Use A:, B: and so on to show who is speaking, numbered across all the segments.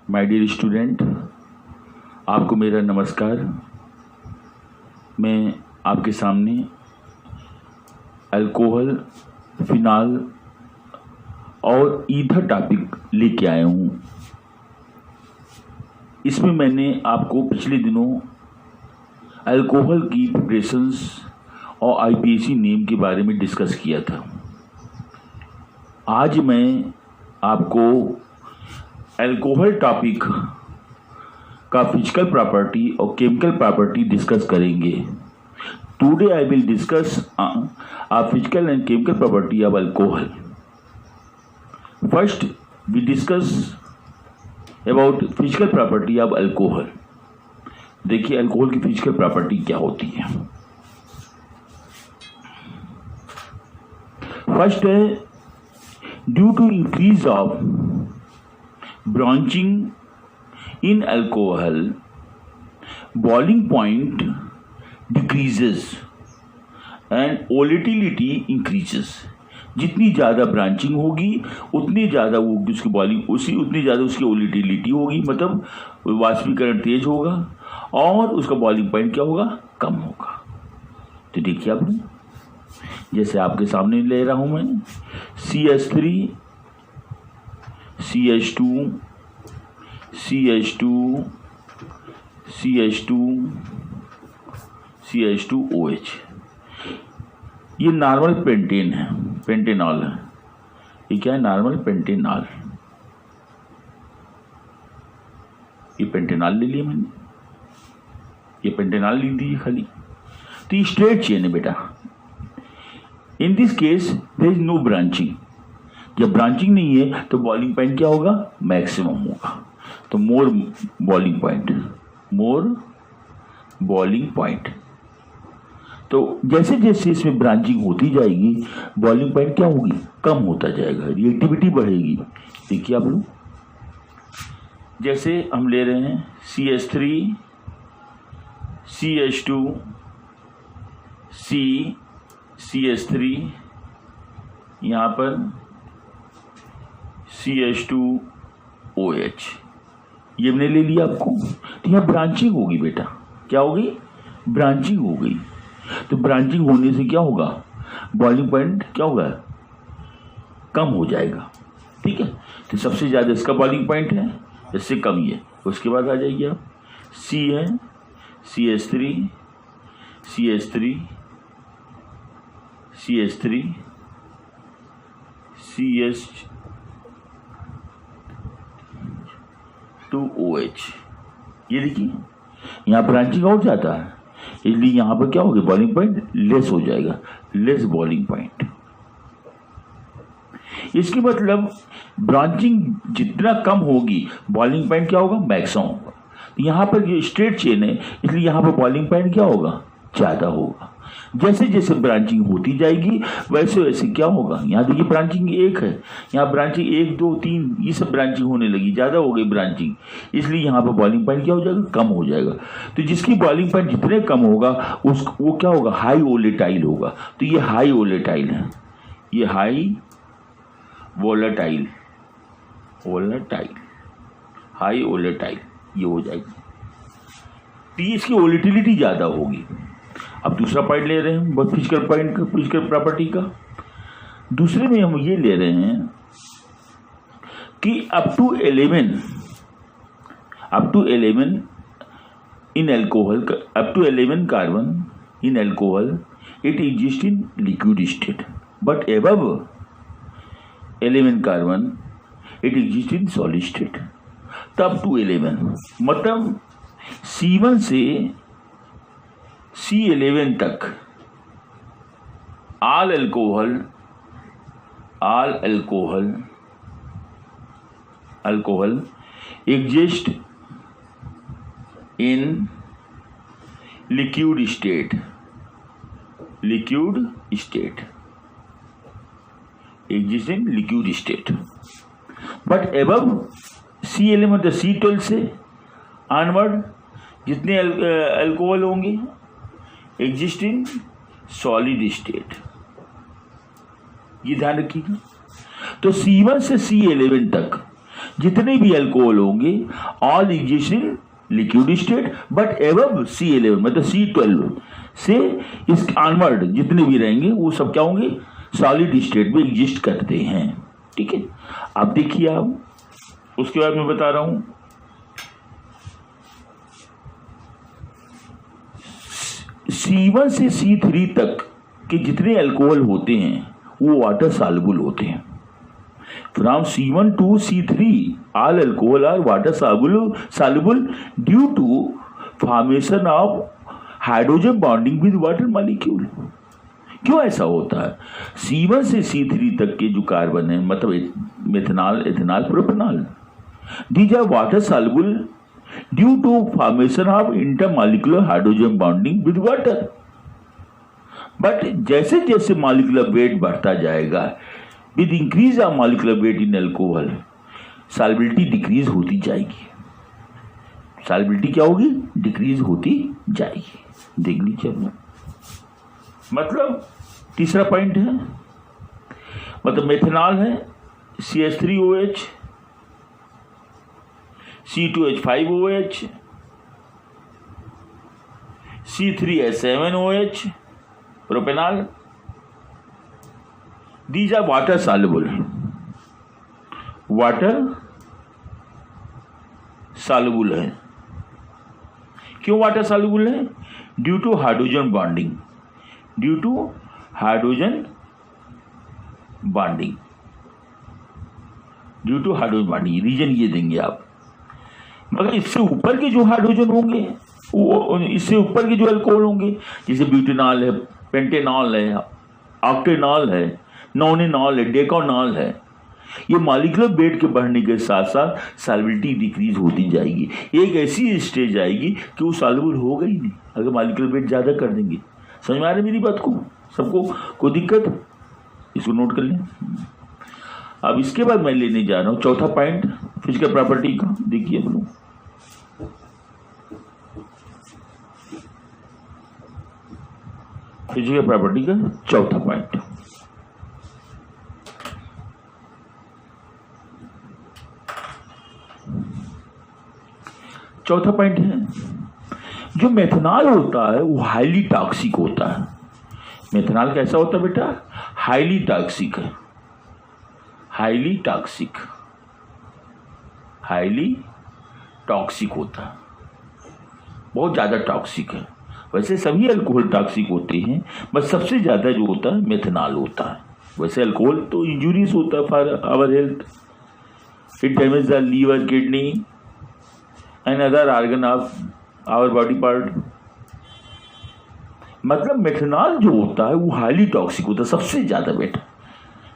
A: My dear student, आपको मेरा नमस्कार। मैं आपके सामने अल्कोहल, फिनाल और ईथर टॉपिक लेके आया हूँ। इसमें मैंने आपको पिछले दिनों अल्कोहल की प्रिपरेशंस और आईपीएसी नेम के बारे में डिस्कस किया था। आज मैं आपको अल्कोहल टॉपिक का फिजिकल प्रॉपर्टी और केमिकल प्रॉपर्टी डिस्कस करेंगे। Today I will discuss physical and chemical property of alcohol. First we discuss about physical property of alcohol. देखिए अल्कोहल की फिजिकल प्रॉपर्टी क्या होती है। फर्स्ट है due to increase of branching in alcohol, boiling point decreases and volatility increases। जितनी ज़्यादा branching होगी उतनी ज़्यादा वो उसकी बॉइलिंग उतनी ज़्यादा उसकी वोलेटिलिटी होगी, मतलब वाष्पीकरण तेज होगा और उसका बॉइलिंग पॉइंट क्या होगा, कम होगा। तो देखिए आप, जैसे आपके सामने ले रहा हूँ मैं CH3 CH2 CH2 CH2 CH2OH। ये नॉर्मल पेंटेन है, पेंटेनॉल है। ये क्या है? Normal pentanol. ये पेंटेनॉल ले लिया मैंने, ये पेंटेनॉल लिख दी खाली। तो ये स्ट्रेट चेन है बेटा। In this case there is no branching. जब ब्रांचिंग नहीं है तो बॉइलिंग पॉइंट क्या होगा, मैक्सिमम होगा। तो मोर बॉइलिंग पॉइंट। तो जैसे जैसे इसमें ब्रांचिंग होती जाएगी बॉइलिंग पॉइंट क्या होगी, कम होता जाएगा, रिएक्टिविटी बढ़ेगी। देखिए आप लोग, जैसे हम ले रहे हैं CH3 CH2 CH3, यहाँ पर CH2OH, ये मैंने ले लिया आपको। तो यहाँ ब्रांचिंग होगी बेटा, क्या होगी, ब्रांचिंग हो गई। तो ब्रांचिंग होने से क्या होगा, बॉइलिंग पॉइंट क्या होगा, कम हो जाएगा। ठीक है। तो सबसे ज़्यादा इसका बॉइलिंग पॉइंट है, इससे कम ही है। उसके बाद आ जाइए आप, C है CH3 CH2OH। ये देखिए यहाँ ब्रांचिंग हो जाता है, इसलिए यहाँ पर क्या होगा, बॉइलिंग पॉइंट लेस हो जाएगा, लेस बॉइलिंग पॉइंट। इसके मतलब ब्रांचिंग जितना कम होगी बॉइलिंग पॉइंट क्या होगा, मैक्सिमम होगा। यहाँ पर ये स्ट्रेट चेन है, इसलिए यहाँ पर बॉइलिंग पॉइंट क्या होगा, ज़्यादा होगा। जैसे जैसे ब्रांचिंग होती जाएगी वैसे वैसे क्या होगा, यहाँ देखिए ब्रांचिंग 1 है, यहाँ ब्रांचिंग 1 2 3 ये सब ब्रांचिंग होने लगी, ज़्यादा हो गई ब्रांचिंग, इसलिए यहाँ पर बॉइलिंग पॉइंट क्या हो जाएगा, कम हो जाएगा। तो जिसकी बॉइलिंग पॉइंट जितने कम होगा वो क्या होगा, हाई वोलेटाइल होगा। तो ये हाई वोलेटाइल है, ये हाई वोलेटाइल हाई वोलेटाइल ये हो जाएगी। तो ये इसकी वोलेटिलिटी ज़्यादा होगी। अब दूसरा पॉइंट ले रहे हैं, बहुत फिजिकल पॉइंट का, फिजिकल प्रॉपर्टी का। दूसरे में हम ये ले रहे हैं कि up to 11 in alcohol, up to 11 carbon in alcohol it exist in liquid state, but above 11 carbon it exist in solid state. तब टू 11 मतलब C1 से C11 तक all alcohol exist in liquid state exist in liquid state, but above C11 मतलब C12 से onward जितने alcohol होंगे exist in solid state. ये ध्यान रखिएगा। तो C1 से C11 तक जितने भी अल्कोहल होंगे all exist in liquid state but above C11 मतलब C12 से इस ऑनवर्ड जितने भी रहेंगे वो सब क्या होंगे, सॉलिड स्टेट में एग्जिस्ट करते हैं। ठीक है, अब देखिए आप उसके बाद मैं बता रहा हूं C1 से C3 तक के जितने अल्कोहल होते हैं वो वाटर सॉल्युबल होते हैं। From C1 to C3 all alcohol are water soluble due to formation of hydrogen bonding with water molecule. क्यों ऐसा होता है? C1 से C3 तक के जो कार्बन है मतलब methanol, ethanol, propanol, these are water soluble due to formation of intermolecular hydrogen bonding with water. But जैसे जैसे मॉलिक्यूलर वेट बढ़ता जाएगा, with increase of molecular weight in alcohol, solubility decrease होती जाएगी। सॉल्युबिलिटी क्या होगी? डिक्रीज होती जाएगी। देख लीजिए मतलब तीसरा पॉइंट है, मतलब मेथनॉल है CH3OH, C2H5OH, C3H7OH, propanol, these are water soluble. Water soluble है। क्यों वाटर सॉल्युबल है? Due to hydrogen bonding, due to hydrogen bonding, due to hydrogen bonding. Reason ये देंगे आप। मगर इससे ऊपर के जो हाइड्रोजन होंगे, वो इससे ऊपर के जो अल्कोहल होंगे, जैसे ब्यूटेनॉल है, पेंटेनॉल है, ऑक्टेनॉल है, नॉनेनॉल है, डेकानॉल है, ये मॉलिक्यूलर वेट के बढ़ने के साथ साथ सॉल्युबिलिटी डिक्रीज होती जाएगी। एक ऐसी स्टेज आएगी कि वो सॉल्युबल होगा ही नहीं अगर मॉलिक्यूलर वेट ज़्यादा कर देंगे। समझ में आ रही मेरी बात को? सबको कोई दिक्कत? इसको नोट कर लें। अब इसके बाद मैं लेने जा रहा हूँ चौथा पॉइंट फिजिकल प्रॉपर्टी का। देखिए हम लोग फिजिकल प्रॉपर्टी का चौथा पॉइंट। चौथा पॉइंट है, जो मेथनॉल होता है वो हाईली टॉक्सिक होता है। मेथनॉल कैसा होता है बेटा? हाईली टॉक्सिक है। हाईली टॉक्सिक, हाईली टॉक्सिक होता है, बहुत ज़्यादा टॉक्सिक है। वैसे सभी अल्कोहल टॉक्सिक होते हैं, बस सबसे ज़्यादा जो होता है मेथनॉल होता है। वैसे अल्कोहल तो इंजूरियस होता है for our health, it damage the liver, kidney and other organ of our body part. मतलब मेथनॉल जो होता है वो हाईली टॉक्सिक होता है, सबसे ज़्यादा बेटा।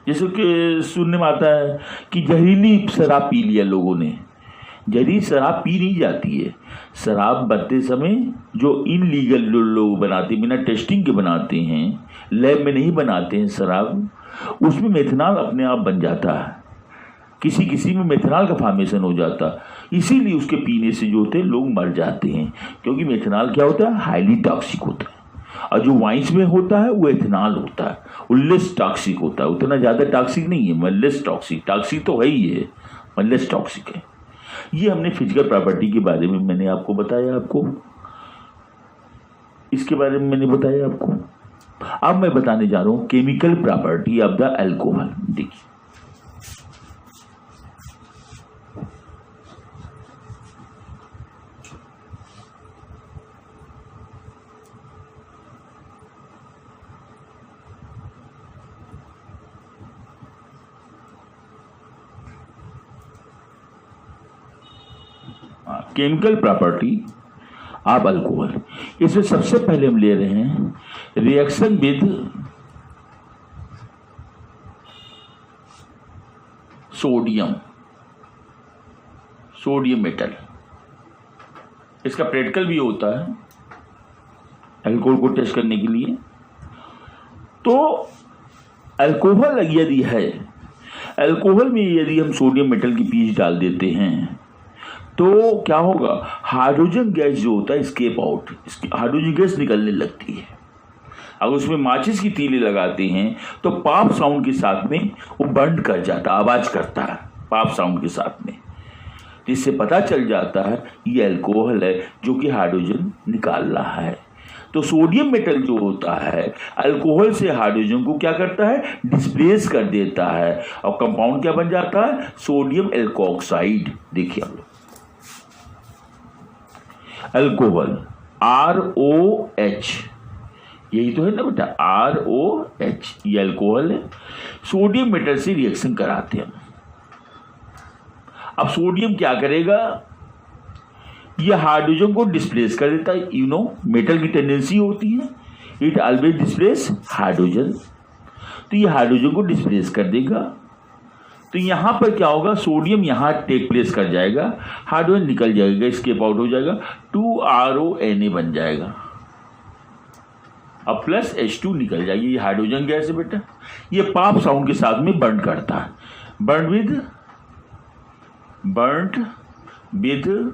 A: जैसे कि सुनने में आता है कि जहरीली शराब पी लिया लोगों ने। जहरीली शराब पी नहीं जाती है। शराब बनते समय जो इनलीगल लोग बनाते, बिना टेस्टिंग के बनाते हैं, लैब में नहीं बनाते हैं शराब, उसमें मेथनॉल अपने आप बन जाता है। किसी किसी में मेथनॉल का फॉर्मेशन हो जाता है। इसीलिए उसके पीने से जो होते हैं लोग मर जाते हैं, क्योंकि मेथनॉल क्या होता है? हाईली टॉक्सिक होता है। और जो वाइन्स में होता है वो एथेनॉल होता है, वो लेस टॉक्सिक होता है, उतना ज़्यादा टॉक्सिक नहीं है, मतलब लेस टॉक्सिक। टॉक्सिक तो है ही है, मतलब लेस टॉक्सिक है। ये हमने फिजिकल प्रॉपर्टी के बारे में मैंने आपको बताया। आपको इसके बारे में मैंने बताया आपको। अब मैं बताने जा रहा हूँ chemical property of the alcohol. देखिए केमिकल प्रॉपर्टी ऑफ अल्कोहल। इसमें सबसे पहले हम ले रहे हैं reaction with sodium, sodium metal. इसका प्रैक्टिकल भी होता है अल्कोहल को टेस्ट करने के लिए। तो अल्कोहल यदि है, अल्कोहल में यदि हम सोडियम मेटल की पीस डाल देते हैं तो क्या होगा? हाइड्रोजन गैस जो होता है स्केप आउट, हाइड्रोजन गैस निकलने लगती है। अगर उसमें माचिस की तीली लगाते हैं तो पॉप साउंड के साथ में वो बर्न कर जाता है, आवाज करता है पॉप साउंड के साथ में। तो इससे पता चल जाता है ये अल्कोहल है जो कि हाइड्रोजन निकाल रहा है। तो सोडियम मेटल जो होता है अल्कोहल से हाइड्रोजन को क्या करता है, डिस्प्लेस कर देता है और कंपाउंड क्या बन जाता है, सोडियम एल्कोक्साइड। देखिए आप लोग अल्कोहल ROH, यही तो है ना बेटा, ROH, ये अल्कोहल है। सोडियम मेटल से रिएक्शन कराते हैं। अब सोडियम क्या करेगा, ये हाइड्रोजन को डिस्प्लेस कर देता है। यू नो मेटल की टेंडेंसी होती है इट ऑलवेज डिस्प्लेस हाइड्रोजन, तो ये हाइड्रोजन को डिस्प्लेस कर देगा। तो यहां पर क्या होगा, सोडियम यहां टेक प्लेस कर जाएगा, हाइड्रोजन निकल जाएगा, स्केप आउट हो जाएगा, 2RONA बन जाएगा। अब प्लस H2 निकल जाएगी। ये हाइड्रोजन गैस है बेटा, ये पाप साउंड के साथ में बर्न करता है। बर्न विद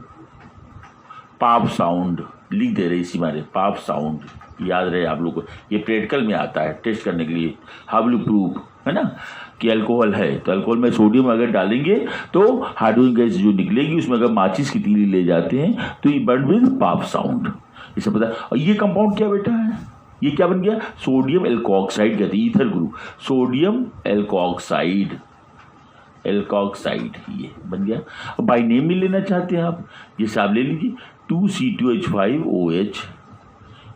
A: पाप साउंड लिख दे रहे इसी मारे, पाप साउंड याद रहे आप लोग को, ये प्रैक्टिकल में आता है टेस्ट करने के लिए। हाउ विल यू प्रूव, है ना, कि अल्कोहल है। तो अल्कोहल में सोडियम अगर डालेंगे तो हाइड्रोजन गैस जो निकलेगी उसमें अगर माचिस की तीली ले जाते हैं तो ये बर्न विद पाप साउंड, इसे पता है। और ये कंपाउंड क्या बेटा है, ये क्या बन गया, सोडियम एल्कोक्साइड कहते हैं, ईथर ग्रुप, सोडियम एल्कोक्साइड, ये बन गया। अब बाई नेम में लेना चाहते हैं आप, जैसे आप ले लीजिए 2C2H5OH,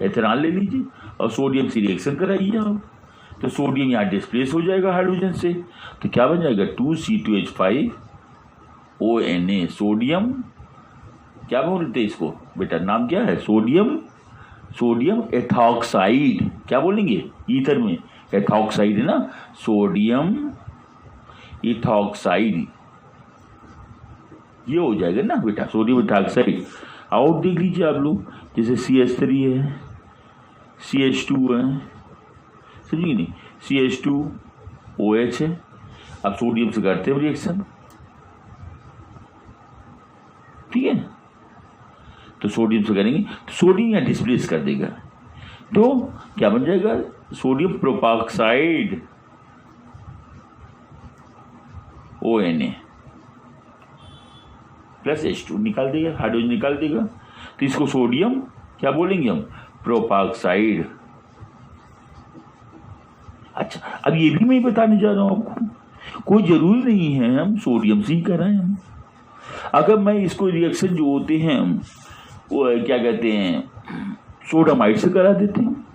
A: एथेनॉल ले लीजिए और सोडियम से रिएक्शन कराइए आप, तो सोडियम यहाँ डिस्प्लेस हो जाएगा हाइड्रोजन से, तो क्या बन जाएगा 2C2H5ONA। सोडियम क्या बोलते हैं इसको बेटा, नाम क्या है, सोडियम एथॉक्साइड, क्या बोलेंगे ईथर में, एथॉक्साइड है ना, सोडियम इथॉक्साइड, ये हो जाएगा ना बेटा, सोडियम इथॉक्साइड। और देख लीजिए आप लोग, जैसे CH3 है, CH2 है, समझिए नहीं, CH2OH है। अब सोडियम से करते हैं रिएक्शन, ठीक है, तो सोडियम से करेंगे तो सोडियम यहाँ डिस्प्लेस कर देगा, तो क्या बन जाएगा, सोडियम प्रोपॉक्साइड ONA प्लस H2 निकाल देगा, हाइड्रोजन निकाल देगा, तो इसको सोडियम क्या बोलेंगे हम, प्रोपॉक्साइड। अच्छा, अब ये भी मैं बताने जा रहा हूं आपको, कोई जरूरी नहीं है हम सोडियम से ही कराएं हम। अगर मैं इसको रिएक्शन जो होते हैं वो क्या कहते हैं, सोडामाइड से करा देते हैं,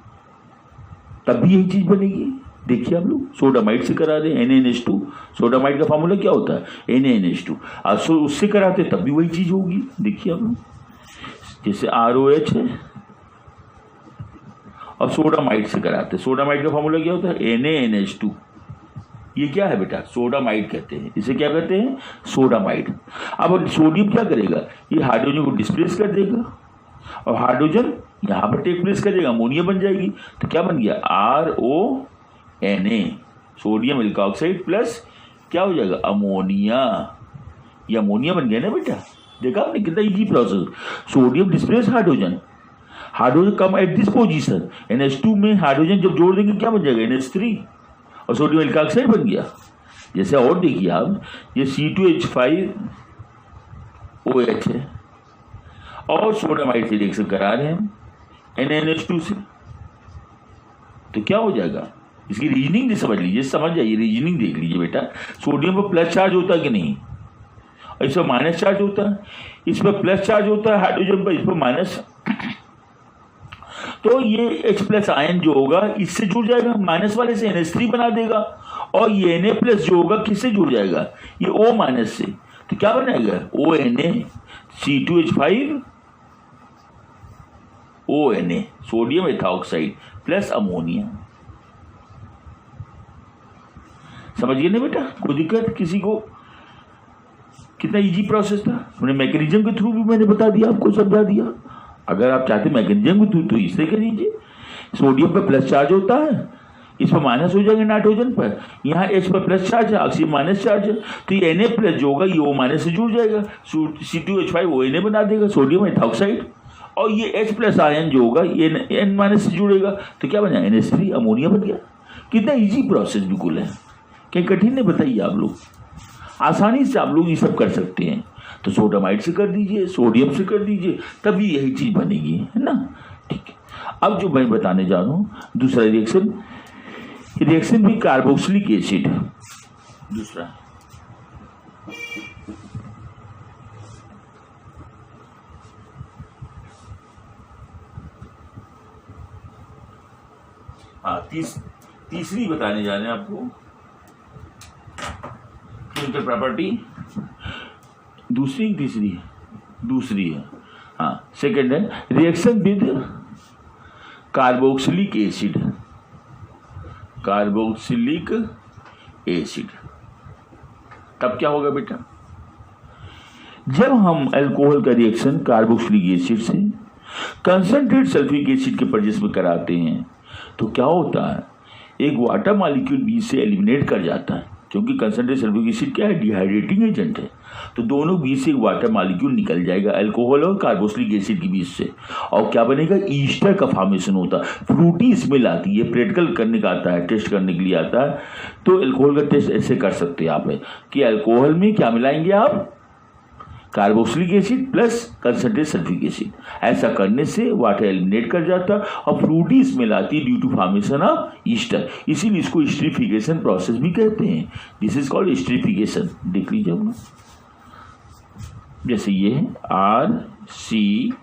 A: तब भी यही चीज बनेगी। देखिए आप लोग, सोडामाइड से करा दें NaNH2, सोडामाइड का फार्मूला क्या होता है, NaNH2, उससे कराते तब भी वही चीज होगी। देखिए आप लोग, जैसे ROH है और सोडामाइड से कराते, सोडामाइड का फार्मूला क्या होता है, NaNH2, ये क्या है बेटा, सोडामाइड कहते हैं, इसे क्या कहते हैं, सोडामाइड। अब सोडियम क्या करेगा, ये हाइड्रोजन को डिस्प्लेस कर देगा और हाइड्रोजन यहाँ पर टेक प्लेस करेगा, अमोनिया बन जाएगी, तो क्या बन गया, RONA, सोडियम एल्कोक्साइड प्लस क्या हो जाएगा, अमोनिया। ये अमोनिया बन गया ना बेटा, देखा आपने कितना easy process, sodium displace hydrogen, hydrogen come at this position, NH2 में हाइड्रोजन जब जोड़ देंगे क्या बन जाएगा, NH3 और सोडियम एल्कोक्साइड बन गया। जैसे और देखिए आप, ये C2H5OH है और सोडामाइड से रिएक्शन करा रहे हैं NaNH2 से, तो क्या हो जाएगा, इसकी रीजनिंग समझ लीजिए, समझ जाइए, रीजनिंग देख लीजिए बेटा। सोडियम पर प्लस चार्ज होता है कि नहीं, और इस पर माइनस चार्ज होता है, इस पर प्लस चार्ज होता है हाइड्रोजन पर, इस पर माइनस, तो ये H+ आयन जो होगा इससे जुड़ जाएगा, माइनस वाले से NH3 बना देगा, और ये Na+ जो होगा किससे जुड़ जाएगा, ये O- से, तो क्या बनाएगा, ONA, C2H5ONA, sodium ethoxide plus ammonia. समझिए ना बेटा, कोई दिक्कत किसी को, कितना इजी प्रोसेस था, मैंने मैकेनिज्म के थ्रू भी मैंने बता दिया, आपको समझा दिया। अगर आप चाहते मैकेनिज्म के थ्रू तो इससे कर लीजिए, सोडियम पर प्लस चार्ज होता है, इस पर माइनस हो जाएगा नाइट्रोजन पर, यहाँ H पर प्लस चार्ज है, ऑक्सीजन माइनस चार्ज है, तो ये Na+ जो होगा ये O- से जुड़ जाएगा, C2H5ONA बना देगा, सोडियम एथॉक्साइड, और ये H+ आयन जो होगा ये N- से जुड़ेगा, तो क्या बना, NH3, अमोनिया बन गया। कितना इजी प्रोसेस बिल्कुल है, कहीं कठिन नहीं, बताइए आप लोग। आसानी से आप लोग ये सब कर सकते हैं। तो सोडामाइड से कर दीजिए, सोडियम से कर दीजिए, तभी यही चीज बनेगी, है ना। ठीक है, अब जो मैं बताने जा रहा हूँ दूसरा रिएक्शन भी कार्बोक्सिलिक एसिड दूसरा। हाँ, तीसरी बताने जा रहे हैं आपको केमिकल प्रॉपर्टी। दूसरी है, हाँ सेकंड है रिएक्शन विद कार्बोक्सिलिक एसिड। तब क्या होगा बेटा, जब हम अल्कोहल का रिएक्शन कार्बोक्सिलिक एसिड से कंसंट्रेट सल्फ्यूरिक एसिड के प्रेजेंस में कराते हैं तो क्या होता है, एक वाटर मॉलिक्यूल बीच से एलिमिनेट कर जाता है, क्योंकि कंसंट्रेट सल्फ्यूरिक एसिड क्या है, डिहाइड्रेटिंग एजेंट है। तो दोनों बीच से एक वाटर मॉलिक्यूल निकल जाएगा अल्कोहल और कार्बोक्सिलिक एसिड के बीच से, और क्या बनेगा, ईस्टर का फॉर्मेशन होता है। फ्रूटी स्मेल आती है, प्रैक्टिकल करने का आता है, टेस्ट करने के लिए आता है। तो अल्कोहल का टेस्ट ऐसे कर सकते हैं आप कि अल्कोहल में क्या मिलाएंगे आप, carboxylic acid plus concentrate sulphuric acid. ऐसा करने से वाटर एलिमिनेट कर जाता और फ्रूटी स्मेल आती है due to formation of ester. इसीलिए इसको एस्टरीफिकेशन प्रोसेस भी कहते हैं। This is called esterification. देख लीजिए आप, जैसे ये है RCOOH,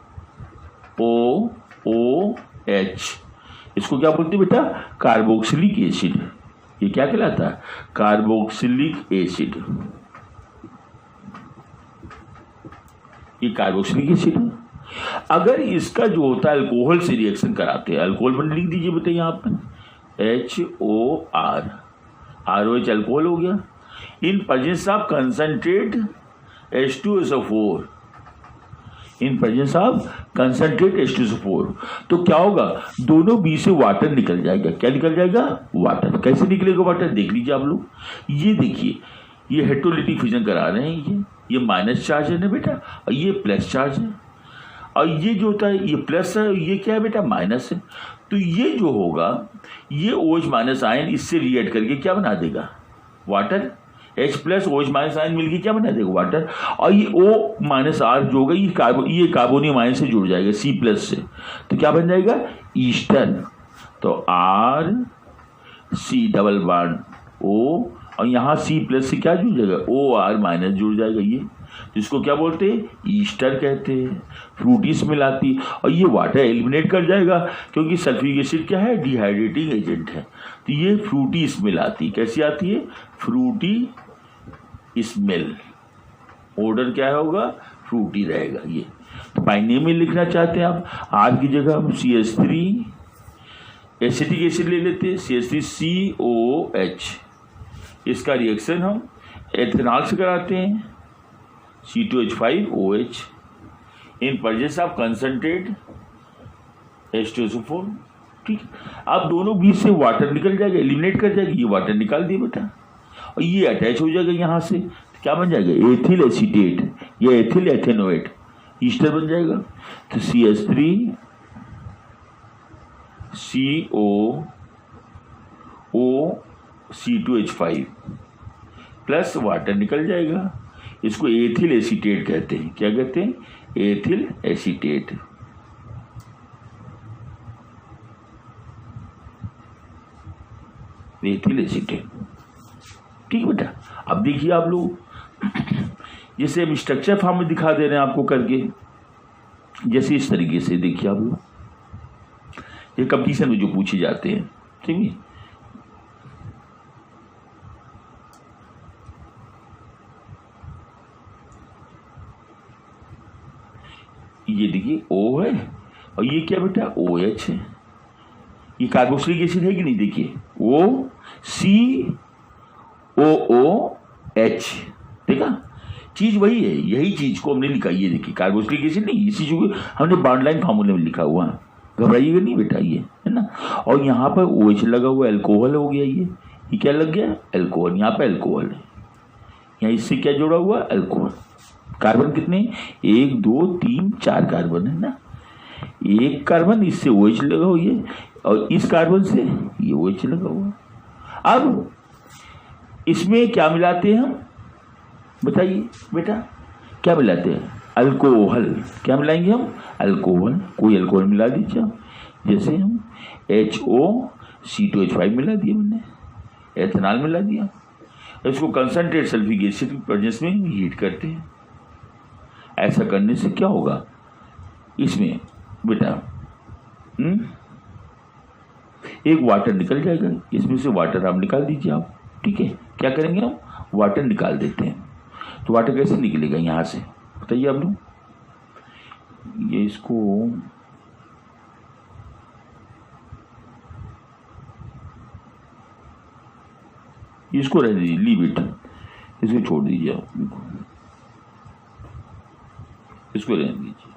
A: इसको क्या बोलते हैं बेटा, कार्बोक्सिलिक एसिड। ये क्या कहलाता है, कार्बोक्सिलिक एसिड। ये कार्बोक्सिलिक एसिड है। अगर इसका जो होता है अल्कोहल से रिएक्शन कराते हैं, अल्कोहल बन लिख दीजिए बेटा यहाँ पे HOR, ROH अल्कोहल हो गया, in presence of concentrate H2SO4, in presence of concentrate H2SO4। तो क्या होगा, दोनों बीच से वाटर निकल जाएगा। क्या निकल जाएगा, वाटर। कैसे निकलेगा वाटर, देख लीजिए आप लोग। ये देखिए, ये हेटेरोलिटिक फ्यूजन करा रहे हैं, ये माइनस चार्ज है ना बेटा, और ये प्लस चार्ज है, और ये जो होता है ये प्लस है, ये क्या है बेटा, माइनस है। तो ये जो होगा, ये OH माइनस आयन इससे रिएक्ट करके क्या बना देगा, water. H plus OH minus ion मिलकर क्या बना देगा, वाटर। और ये O माइनस R जो होगा, ये कार्बोनियम आयन से जुड़ जाएगा C प्लस से, तो क्या बन जाएगा, ईस्टर। तो RC डबल बॉन्ड O, और यहाँ C प्लस से क्या जुड़ जाएगा, OR माइनस जुड़ जाएगा। ये जिसको क्या बोलते हैं, ईस्टर कहते हैं। फ्रूटी स्मेल आती, और ये वाटर एलिमिनेट कर जाएगा, क्योंकि सल्फ्यूरिक एसिड क्या है, डिहाइड्रेटिंग एजेंट है। तो ये फ्रूटी स्मेल आती, कैसी आती है, फ्रूटी स्मेल। ऑर्डर क्या होगा, फ्रूटी रहेगा। ये तो पाइने में लिखना चाहते हैं आप, R की जगह हम CH3 एसिटिक एसिड ले लेते हैं, CH3COH। इसका रिएक्शन हम एथेनॉल से कराते हैं, C2H5OH, in presence of concentrate H2SO4। ठीक, अब दोनों बीच से वाटर निकल जाएगा, एलिमिनेट कर जाएगा। ये वाटर निकाल दिए बेटा, और ये अटैच हो जाएगा यहाँ से, तो क्या बन जाएगा, एथिल एसीटेट या एथिल एथेनोएट, ईस्टर बन जाएगा। तो CH3COOC2H5 प्लस वाटर निकल जाएगा। इसको एथिल एसीटेट कहते हैं। क्या कहते हैं, एथिल एसीटेट। Ethyl acetate. ठीक बेटा, अब देखिए आप लोग, जैसे हम स्ट्रक्चर फॉर्म में दिखा दे रहे हैं आपको करके, जैसे इस तरीके से देखिए आप लोग, ये कंपटीशन में जो पूछे जाते हैं, ठीक है। ये देखिए O है, और ये क्या बेटा, OH है। ये कार्बोक्सिलिक एसिड है कि नहीं, देखिए OCOOH, देखा, चीज वही है, यही चीज को हमने लिखा। ये देखिए कार्बोक्सिलिक एसिड नहीं, इसी चीज को हमने बॉन्ड लाइन फार्मूले में लिखा हुआ, घबराइएगा नहीं बेटा, ये है ना। और यहाँ पर OH लगा हुआ, अल्कोहल हो गया। ये क्या लग गया, अल्कोहल। यहाँ पे अल्कोहल है, यहाँ इससे क्या जुड़ा हुआ, अल्कोहल। कार्बन कितने, 1 2 3 4 कार्बन है ना। एक कार्बन इससे OH लगा हुआ है, और इस कार्बन से ये OH लगा हुआ। अब इसमें क्या मिलाते हैं हम, बताइए बेटा, क्या मिलाते हैं? अल्कोहल। क्या मिलाएंगे हम? अल्कोहल। कोई अल्कोहल मिला दीजिए आप, जैसे हम HOC2H5 मिला दिया मैंने, एथेनॉल मिला दिया। इसको कंसंट्रेट सल्फ्यूरिक एसिड की प्रेजेंस में हीट करते हैं। ऐसा करने से क्या होगा इसमें बेटा? एक वाटर निकल जाएगा, इसमें से वाटर आप निकाल दीजिए आप। ठीक है, क्या करेंगे हम? वाटर निकाल देते हैं। तो वाटर कैसे निकलेगा यहाँ से, बताइए आप लोग? ये इसको रहने दीजिए, लीव इट, इसको छोड़ दीजिए आप, इसको रहने दीजिए।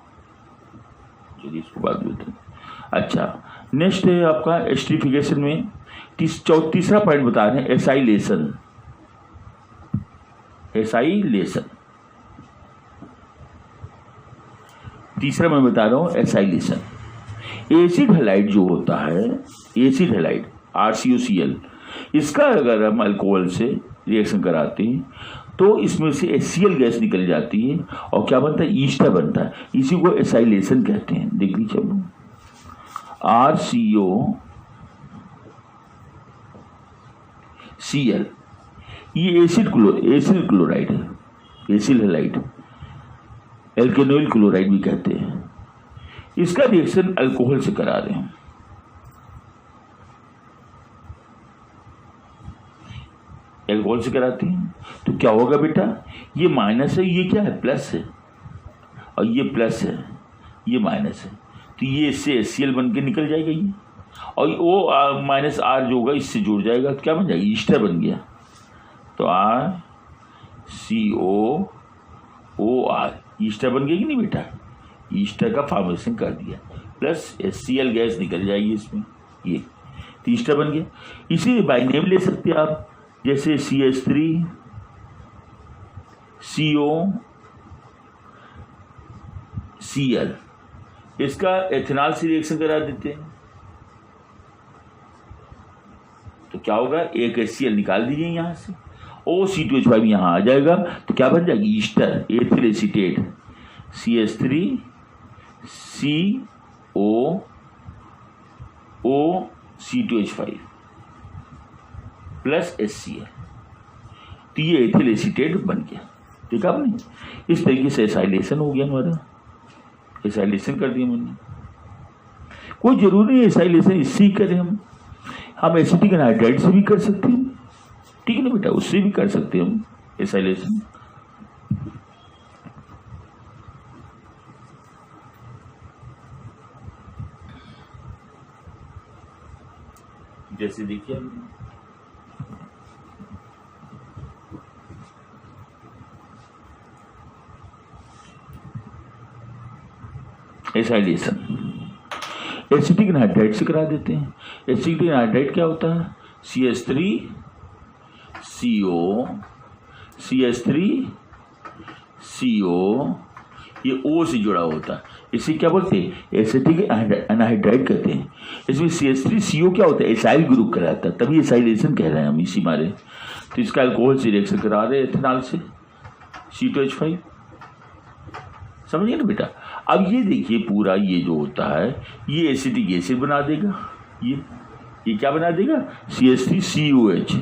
A: चलिए इसको बाद में बताते हैं। अच्छा, नेक्स्ट है आपका एस्टरीफिकेशन में तीसरा पॉइंट बता रहे हैं, एसाइलेशन। एसाइलेशन तीसरा मैं बता रहा हूं, एसाइलेशन। एसिड हैलाइड जो होता है, एसिड हैलाइड RCOCl, इसका अगर हम अल्कोहल से रिएक्शन कराते हैं तो इसमें से HCl गैस निकल जाती है और क्या बनता है? ईस्टर बनता है। इसी को एसाइलेशन कहते हैं। देख लीजिए आप, RCOCl, ये एसिड क्लोराइड है, एसिड हैलाइड, एल्केनोइल क्लोराइड भी कहते हैं। इसका रिएक्शन अल्कोहल से करा रहे हैं। एल्कोहल से कराते हैं तो क्या होगा बेटा? ये माइनस है, ये क्या है? प्लस है, और ये प्लस है, ये माइनस है, तो ये इससे HCl बन के निकल जाएगा ये, और O माइनस R जो होगा इससे जुड़ जाएगा, तो क्या बन जाएगा? ईस्टर बन गया। तो RCOOR ईस्टर बन गया कि नहीं बेटा? ईस्टर का फॉर्मेशन कर दिया, प्लस HCl गैस निकल जाएगी इसमें, ये तो ईस्टर बन गया। इसी बाय नेम ले सकते हैं आप, जैसे CH3COCl, इसका एथेनॉल से रिएक्शन करा देते हैं तो क्या होगा? एक HCl निकाल दीजिए यहाँ से, OC2H5 यहाँ आ जाएगा, तो क्या बन जाएगी? Easter, ethyl acetate, CH3COOC2H5 plus HCl, तो ये एथिल एसीटेट बन गया। ठीक है आपने? इस तरीके से एसाइलेशन हो गया हमारा, एसाइलेशन कर दिया मैंने। कोई जरूरी नहीं एसाइलेशन इससे ही करें हम एसिटिक एनहाइड्राइड से भी कर सकते हैं। ठीक है ना बेटा, उससे भी कर सकते हैं हम एसाइलेशन। जैसे देखिए एसाइलेशन एसिटिक एनहाइड्राइड से करा देते हैं। एसिटिक एनहाइड्राइड क्या होता है? CH3CO ये O से जुड़ा होता है, इसे क्या बोलते हैं? एसिटिक एनहाइड्राइड कहते हैं। इसमें CH3CO क्या होता है? एसाइल ग्रुप कहलाता है, तभी एसाइलेशन कह रहे हैं हम इसी मारे। तो इसका अल्कोहल से रिएक्शन करा रहे हैं एथेनॉल से, C2H5। समझिए ना बेटा? अब ये देखिए पूरा ये जो होता है ये एसिटिक एसिड बना देगा, ये क्या बना देगा? CH3COH,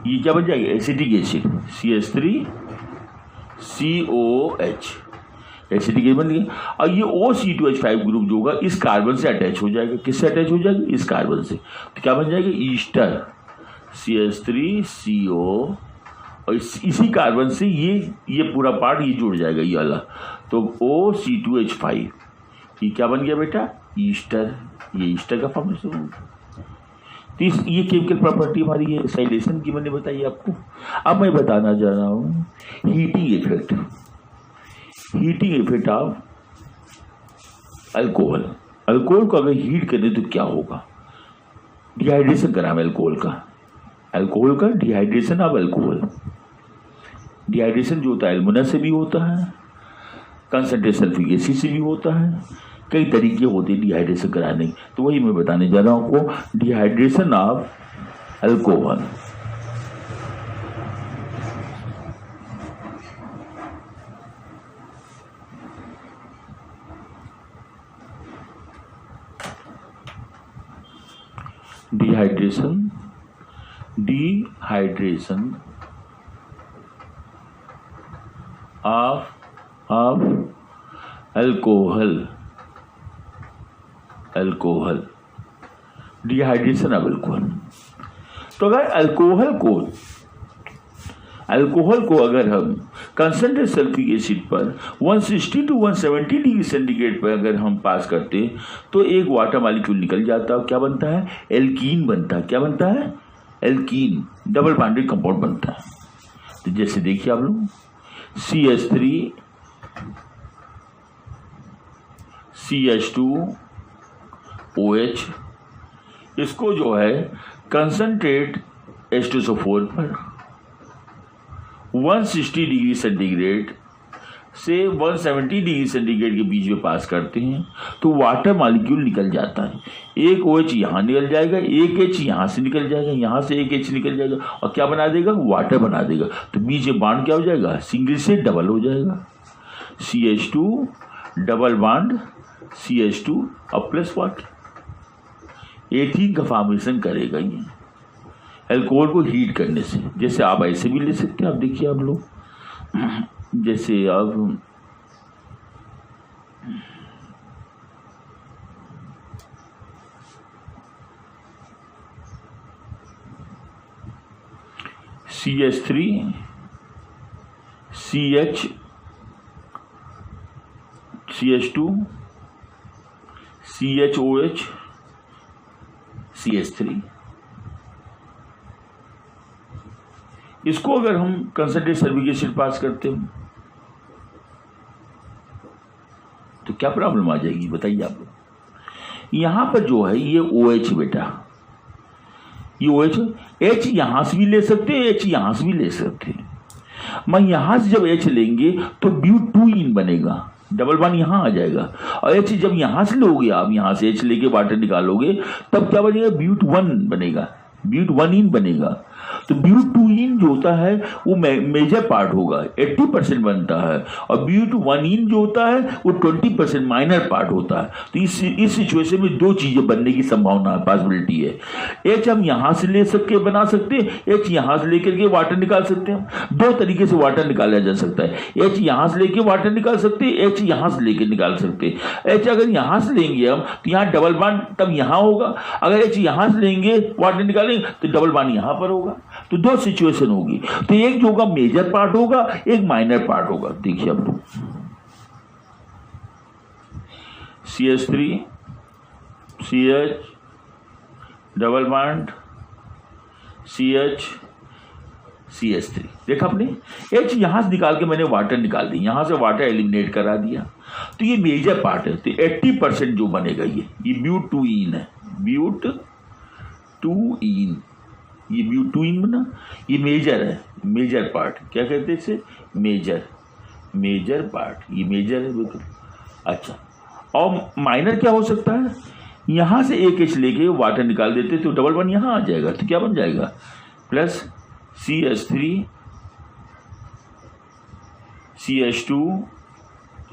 A: ये क्या बन जाएगा? Acetic acid, CH3COH, acetic acid बन गया। और ये OC2H5 ग्रुप जो होगा इस कार्बन से अटैच हो जाएगा। किससे अटैच हो जाएगा? इस कार्बन से। तो क्या बन जाएगा? ईस्टर, CH3CO, और इसी कार्बन से ये पूरा पार्ट ये जुड़ जाएगा, ये वाला। तो OC2H5 ये क्या बन गया बेटा? ईस्टर, ये ईस्टर का फॉर्मेशन होगा। तो ये केमिकल प्रॉपर्टी हमारी है एसाइलेशन की, मैंने बताई आपको। अब मैं बताना चाह रहा हूँ heating effect, heating effect of alcohol. Alcohol को अगर हीट करें तो क्या होगा? डिहाइड्रेशन कराएं अल्कोहल का डिहाइड्रेशन ऑफ अल्कोहल। डिहाइड्रेशन जो होता है एल्युमिना से भी होता है, कंसंट्रेट सल्फ्यूरिक एसिड से भी होता है, कई तरीके होते हैं डिहाइड्रेशन कराने के। तो वही मैं बताने जा रहा हूँ आपको, dehydration of alcohol. Dehydration of alcohol, dehydration of alcohol. तो अगर अल्कोहल को अगर हम कंसंट्रेट सल्फ्यूरिक एसिड पर 160 to 170 डिग्री सेंटीग्रेड पर अगर हम पास करते तो एक वाटर मॉलिक्यूल निकल जाता है, क्या बनता है? एल्कीन बनता है। क्या बनता है? एल्कीन, डबल बॉन्डेड कंपाउंड बनता है। तो जैसे देखिए आप लोग CH3 CH2 OH, इसको जो है कंसंट्रेट H2SO4 पर 160 डिग्री सेंटीग्रेड से 170 डिग्री सेंटीग्रेड के बीच में पास करते हैं तो वाटर मॉलिक्यूल निकल जाता है। एक OH यहाँ निकल जाएगा, एक H यहाँ से निकल जाएगा, यहाँ से एक H निकल जाएगा और क्या बना देगा? वाटर बना देगा। तो बीच में बॉन्ड क्या हो जाएगा? सिंगल से डबल हो जाएगा। CH2 डबल बॉन्ड CH2 और प्लस वाटर, एथीन का फॉर्मेशन करेगा ये अल्कोहल को हीट करने से। जैसे आप ऐसे भी ले सकते हैं, आप देखिए आप लोग, जैसे आप CH3 CH2 CHOH CH3, इसको अगर हम कंसंट्रेट सल्फ्यूरिक एसिड पास करते हैं तो क्या प्रॉब्लम आ जाएगी बताइए आप लोग। यहां पर जो है ये OH बेटा, ये OH, H यहां से भी ले सकते हैं, H यहां से भी ले सकते हैं। मैं यहां से जब H लेंगे तो ब्यूट2इन बनेगा, डबल बॉन्ड यहां आ जाएगा। और H जब यहां से लोगे, आप यहां से H लेके वाटर निकालोगे तब क्या बनेगा? ब्यूट1 बनेगा, ब्यूट1इन बनेगा। तो ब्यूट2इन जो होता है वो मेजर पार्ट होगा, 80% बनता है, और ब्यूट1इन जो होता है वो 20% माइनर पार्ट होता है। तो इस सिचुएशन में दो चीजें बनने की संभावना है, पॉसिबिलिटी है। H हम यहां से ले सकते बना सकते हैं, H यहां से लेकर के वाटर निकाल सकते हैं। दो तरीके से वाटर निकाला जा सकता है, H यहां से लेके वाटर निकाल सकते हैं, H यहां से लेके निकाल सकते हैं। H अगर यहां से लेंगे हम तो यहाँ डबल बॉन्ड तब यहां होगा, अगर H यहां से लेंगे वाटर निकालेंगे तो डबल बॉन्ड यहां पर होगा। तो दो सिचुएशन होगी, तो एक जो होगा मेजर पार्ट होगा, एक माइनर पार्ट होगा। देखिए अब लोग CH3 CH double bond CH CH3, देखा आपने, H यहां से निकाल के मैंने वाटर निकाल दी, यहां से वाटर एलिमिनेट करा दिया। तो ये मेजर पार्ट है, तो 80% जो बनेगा ये ब्यूट2इन है, ब्यूट2इन, ये ब्यूट2इन बना, ये मेजर है, मेजर पार्ट क्या कहते हैं इसे? मेजर पार्ट, ये मेजर है बिल्कुल। अच्छा, और माइनर क्या हो सकता है? यहां से एक H लेके वाटर निकाल देते तो डबल बॉन्ड यहां आ जाएगा, तो क्या बन जाएगा? Plus CH3 CH2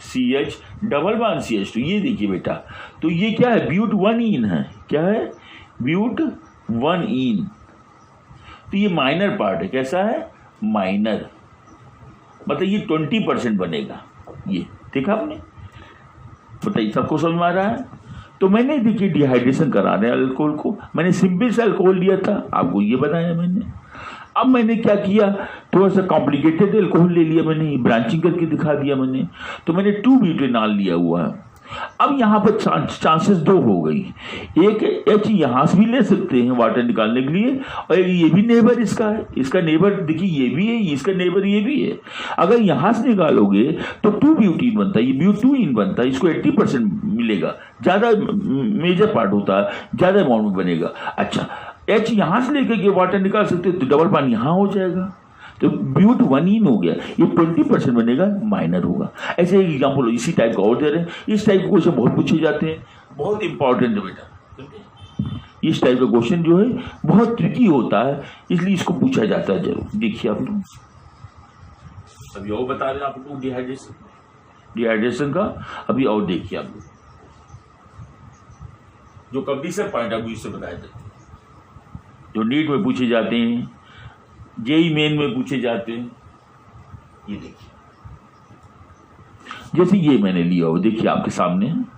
A: CH double bond CH2, ये देखिए बेटा, तो ये क्या है? ब्यूट1इन है। क्या है? ब्यूट1इन। तो ये माइनर पार्ट है, कैसा है? माइनर, मतलब ये 20% बनेगा। ये देखा आपने? बताइए सबको समझ में आ रहा है? तो मैंने देखिए डिहाइड्रेशन करा रहे अल्कोहल को, मैंने सिंपल सा अल्कोहल लिया था, आपको ये बताया मैंने। अब मैंने क्या किया, थोड़ा सा कॉम्प्लिकेटेड अल्कोहल ले लिया मैंने, ब्रांचिंग करके दिखा दिया मैंने। तो मैंने 2-ब्यूटेनॉल लिया हुआ है। अब यहाँ पर चांसेस दो हो गई, एक H यहाँ से भी ले सकते हैं वाटर निकालने के लिए, और ये भी नेबर इसका है, इसका नेबर देखिए ये भी है, इसका नेबर ये भी है। अगर यहाँ से निकालोगे तो 2-ब्यूटीन बनता है, ये ब्यूट2इन बनता है, इसको 80% मिलेगा, ज़्यादा मेजर पार्ट होता है, ज़्यादा अमाउंट में बनेगा। अच्छा, H यहाँ से लेकर के वाटर निकाल सकते हो तो डबल बॉन्ड यहाँ हो जाएगा, तो ब्यूट1इन हो गया, ये 20% बनेगा, माइनर होगा। ऐसे एक एग्जाम्पल इसी टाइप का और दे रहे हैं। इस टाइप के क्वेश्चन बहुत पूछे जाते हैं, बहुत इंपॉर्टेंट है बेटा। इस टाइप का क्वेश्चन जो है बहुत ट्रिकी होता है, इसलिए इसको पूछा जाता है जरूर। देखिए आप लोग अभी और बता रहे हैं आप लोग डिहाइड्रेशन का, अभी और देखिए आप लोग जो कंडीशन पॉइंट है इससे बताया जाता है। जो नीट में पूछे जाते हैं, जेई मेन में पूछे जाते हैं। ये देखिए, जैसे ये मैंने लिया हो, देखिए आपके सामने है।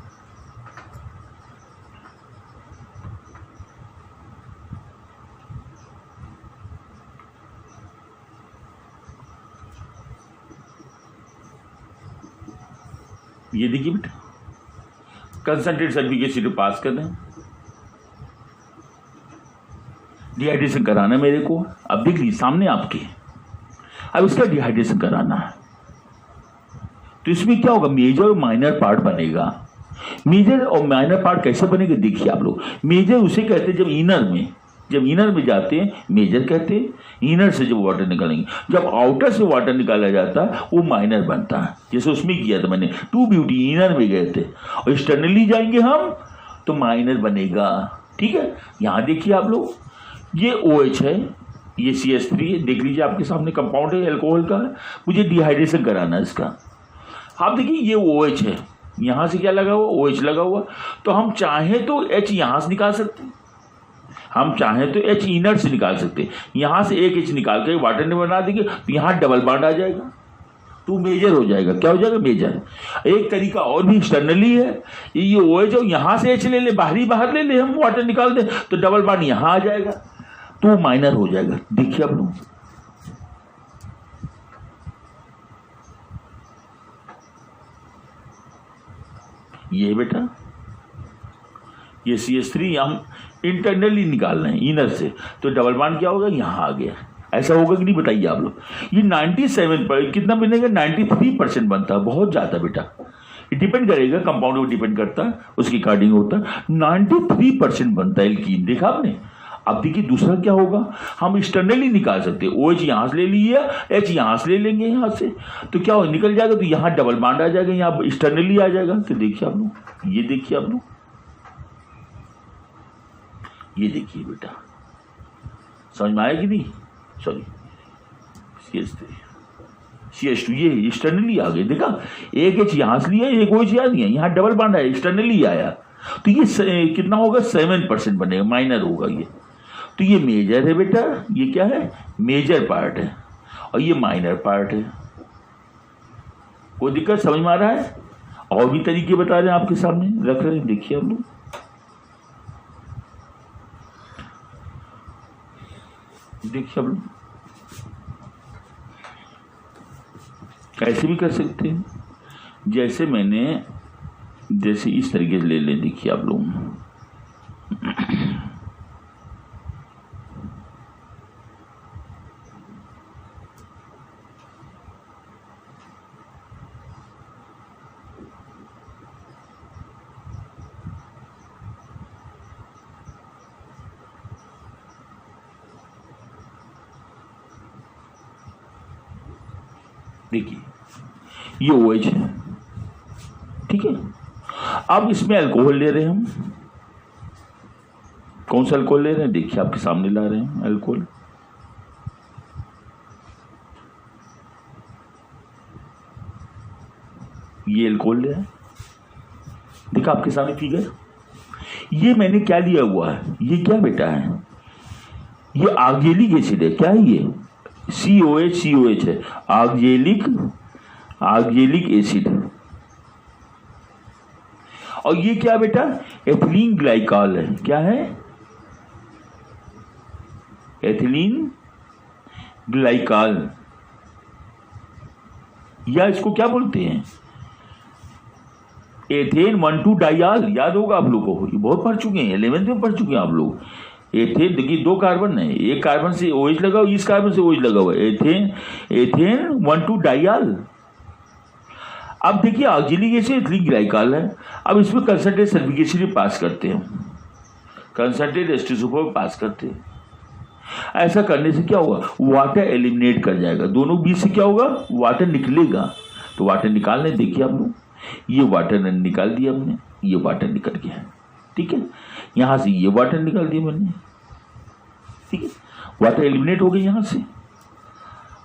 A: ये देखिए बेटा, कंसंट्रेट सल्फ्यूरिक एसिड पास कर दें, डिहाइड्रेशन कराना मेरे को। अब देख लीजिए सामने आपके, अब इसका डिहाइड्रेशन कराना है, तो इसमें क्या होगा, मेजर और माइनर पार्ट बनेगा। मेजर और माइनर पार्ट कैसे बनेगा, देखिए आप लोग। मेजर उसे कहते हैं जब इनर में जाते हैं मेजर कहते हैं, इनर से जब वाटर निकालेंगे। जब आउटर से वाटर निकाला जाता है वो माइनर बनता है। जैसे उसमें किया था मैंने, टू ब्यूटी इनर में गए थे और एक्सटर्नली जाएंगे हम तो माइनर बनेगा। ठीक है, यहां देखिए आप लोग, ये OH है, ये CH3 है, देख लीजिए आपके सामने कंपाउंड है, अल्कोहल का है। मुझे डिहाइड्रेशन कराना है इसका। आप देखिए ये OH है, यहां से क्या लगा हुआ, OH लगा हुआ। तो हम चाहें तो H यहां से निकाल सकते हैं, हम चाहें तो H इनर से निकाल सकते हैं। यहां से एक H निकाल के वाटर ने बना देंगे तो यहां डबल बॉन्ड आ जाएगा, तो मेजर हो जाएगा। क्या हो जाएगा, मेजर। एक तरीका और भी एक्सटर्नली है, ये OH जो यहां से H ले ले, बाहर ले ले, हम वाटर निकाल दे तो डबल बॉन्ड यहां आ जाएगा, तो माइनर हो जाएगा। देखिए आप लोग, ये बेटा ये CH3 हम इंटरनली निकाल रहे हैं इनर से, तो डबल बॉन्ड क्या होगा, यहां आ गया। ऐसा होगा कि नहीं, बताइए आप लोग। ये 97 पर कितना बनेगा, 93% बनता है, बहुत ज्यादा बेटा। ये डिपेंड करेगा, कंपाउंड को डिपेंड करता है, उसकी अकॉर्डिंग होता है। 93% बनता है एल्कीन, देखा आपने। अब देखिए दूसरा क्या होगा, हम एक्सटर्नली निकाल सकते हैं। OH यहां से ले लिया, H यहां से ले लेंगे, यहां से तो क्या हो, निकल जाएगा, तो यहां डबल बॉन्ड आ जाएगा, यहां एक्सटर्नली आ जाएगा। तो देखिए आप लोग, ये देखिए आप लोग, ये देखिए बेटा, समझ में आया कि नहीं। सॉरी, CH2 ये एक्सटर्नली आ गए, देखा। एक H यहां से लिया, एक OH यहां लिया, यहां डबल बॉन्ड आया, एक्सटर्नली आया। तो ये कितना होगा, 7% बनेगा, माइनर होगा ये। तो ये मेजर है बेटा, ये क्या है, मेजर पार्ट है, और ये माइनर पार्ट है। कोई दिक्कत समझ में आ रहा है। और भी तरीके बता रहे हैं आपके सामने रख रहे हैं, देखिए आप लोग। देखिए आप लोग, कैसे भी कर सकते हैं, जैसे मैंने, जैसे इस तरीके से ले लें। देखिए आप लोग, देखिए ये OH है, ठीक है। अब इसमें अल्कोहल ले रहे हैं हम, कौन सा अल्कोहल ले रहे हैं, देखिए आपके सामने ला रहे हैं अल्कोहल। ये अल्कोहल ले रहे हैं, देखा आपके सामने फिगर। ये मैंने क्या लिया हुआ है, ये क्या बेटा है, ये ऑक्जेलिक एसिड है। क्या है ये, COH है, ऑक्जेलिक एसिड। और ये क्या बेटा, एथिलीन ग्लाइकॉल है। क्या है, एथिलीन ग्लाइकॉल, या इसको क्या बोलते हैं, एथेन 1,2 डाइयाल। याद होगा आप लोगों को, ये बहुत पढ़ चुके हैं, 11th में पढ़ चुके हैं आप लोग। एथेन देखिए, 2 कार्बन है, एक कार्बन से OH लगा हुआ, इस कार्बन से OH लगा हुआ है, एथेन 1,2 डाइयाल। अब देखिए ऑक्जेलिक एसिड एथिलीन ग्लाइकॉल है। अब इसमें कंसंट्रेट सल्फ्यूरिक एसिड पास करते हैं, कंसंट्रेट H2SO4 पास करते हैं। ऐसा करने से क्या होगा, वाटर एलिमिनेट कर जाएगा, दोनों बीच से क्या होगा, वाटर निकलेगा। तो वाटर निकालने, देखिए आप लोग, ये वाटर निकाल दिया हमने, ये वाटर निकल गया, ठीक है। यहां से ये वाटर निकाल दिया मैंने, ठीक है, वाटर एलिमिनेट हो गई यहां से।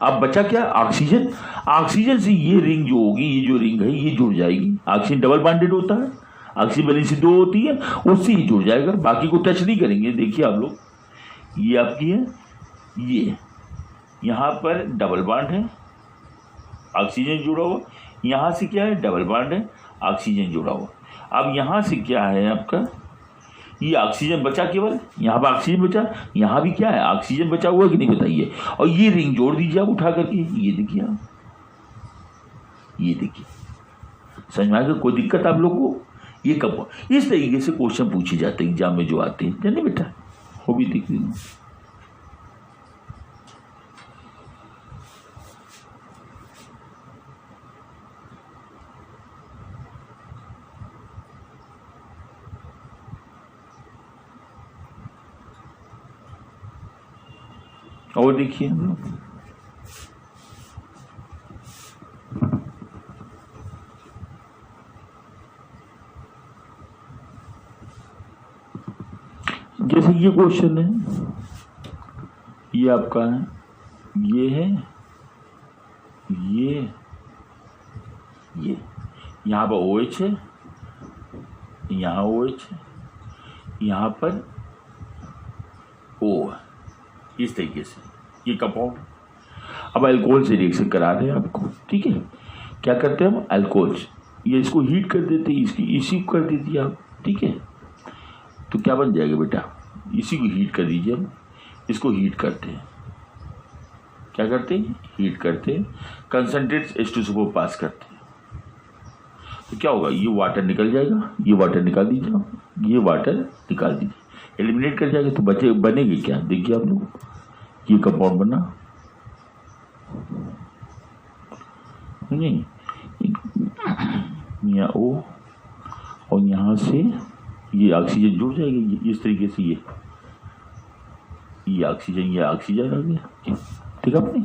A: अब बचा क्या, ऑक्सीजन। ऑक्सीजन से ये रिंग जो होगी, ये जो रिंग है ये जुड़ जाएगी। ऑक्सीजन डबल बॉन्डेड होता है, ऑक्सीजन वैलेंसी 2 होती है, उससे ही जुड़ जाएगा, बाकी को टच नहीं करेंगे। देखिए आप लोग, ये आपकी है, ये यहाँ पर डबल बॉन्ड है, ऑक्सीजन जुड़ा हुआ, यहाँ से क्या है, डबल बॉन्ड है, ऑक्सीजन जुड़ा हुआ। अब यहाँ से क्या है आपका, ये ऑक्सीजन बचा, केवल यहाँ पर ऑक्सीजन बचा, यहाँ भी क्या है, ऑक्सीजन बचा हुआ कि नहीं बताइए। और ये रिंग जोड़ दीजिए आप उठा करके, ये देखिए आप, ये देखिए, समझ में आ गया, कोई दिक्कत आप लोग को। ये कब इस तरीके से क्वेश्चन पूछे जाते हैं एग्जाम में जो आते हैं, जानिए बेटा, वो भी देख लीजिए। और देखिए हम लोग, जैसे ये क्वेश्चन है, ये आपका है, ये है, ये यहाँ पर OH है, यहाँ OH है, यहाँ पर O है, इस तरीके से ये कंपाउंड। अब अल्कोहल से रिएक्शन करा रहे हैं आपको, ठीक है। क्या करते हैं हम, अल्कोहल, ये इसको हीट कर देते हैं, इसकी इसी को कर दीजिए आप, ठीक है। तो क्या बन जाएगा बेटा, इसी को हीट कर दीजिए, हम इसको हीट करते हैं, क्या करते हैं, हीट करते हैं, कंसनट्रेट H2SO4 पास करते हैं। तो क्या होगा, ये वाटर निकल जाएगा, ये वाटर निकाल दीजिए आप, ये वाटर निकाल दीजिए, एलिमिनेट कर जाएगा। तो बचे बनेगी क्या, देखिए आप लोग, ये कंपाउंड बना नहीं, यहाँ O और यहाँ से ये ऑक्सीजन जुड़ जाएगी, इस तरीके से ये ऑक्सीजन, ये ऑक्सीजन आ गया, ठीक है आपने,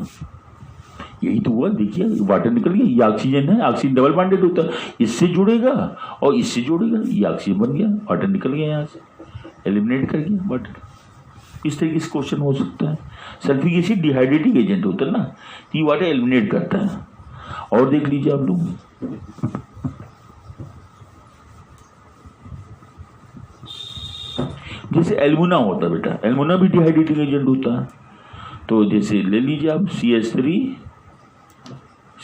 A: यही तो हुआ। देखिए वाटर निकल गया, ये ऑक्सीजन है, ऑक्सीजन डबल बॉन्डेड होता है, इससे जुड़ेगा और इससे जुड़ेगा, ये ऑक्सीजन बन गया, वाटर निकल गया, यहाँ से एलिमिनेट कर गया वाटर। इस तरीके से क्वेश्चन हो सकता है। सल्फ्यूरिक एसिड डिहाइड्रेटिंग एजेंट होता है ना, तो ये वाटर एलिमिनेट करता है। और देख लीजिए आप लोग, जैसे एल्मुना होता है बेटा, एल्मुना भी डिहाइड्रेटिंग एजेंट होता है। तो जैसे ले लीजिए आप CH3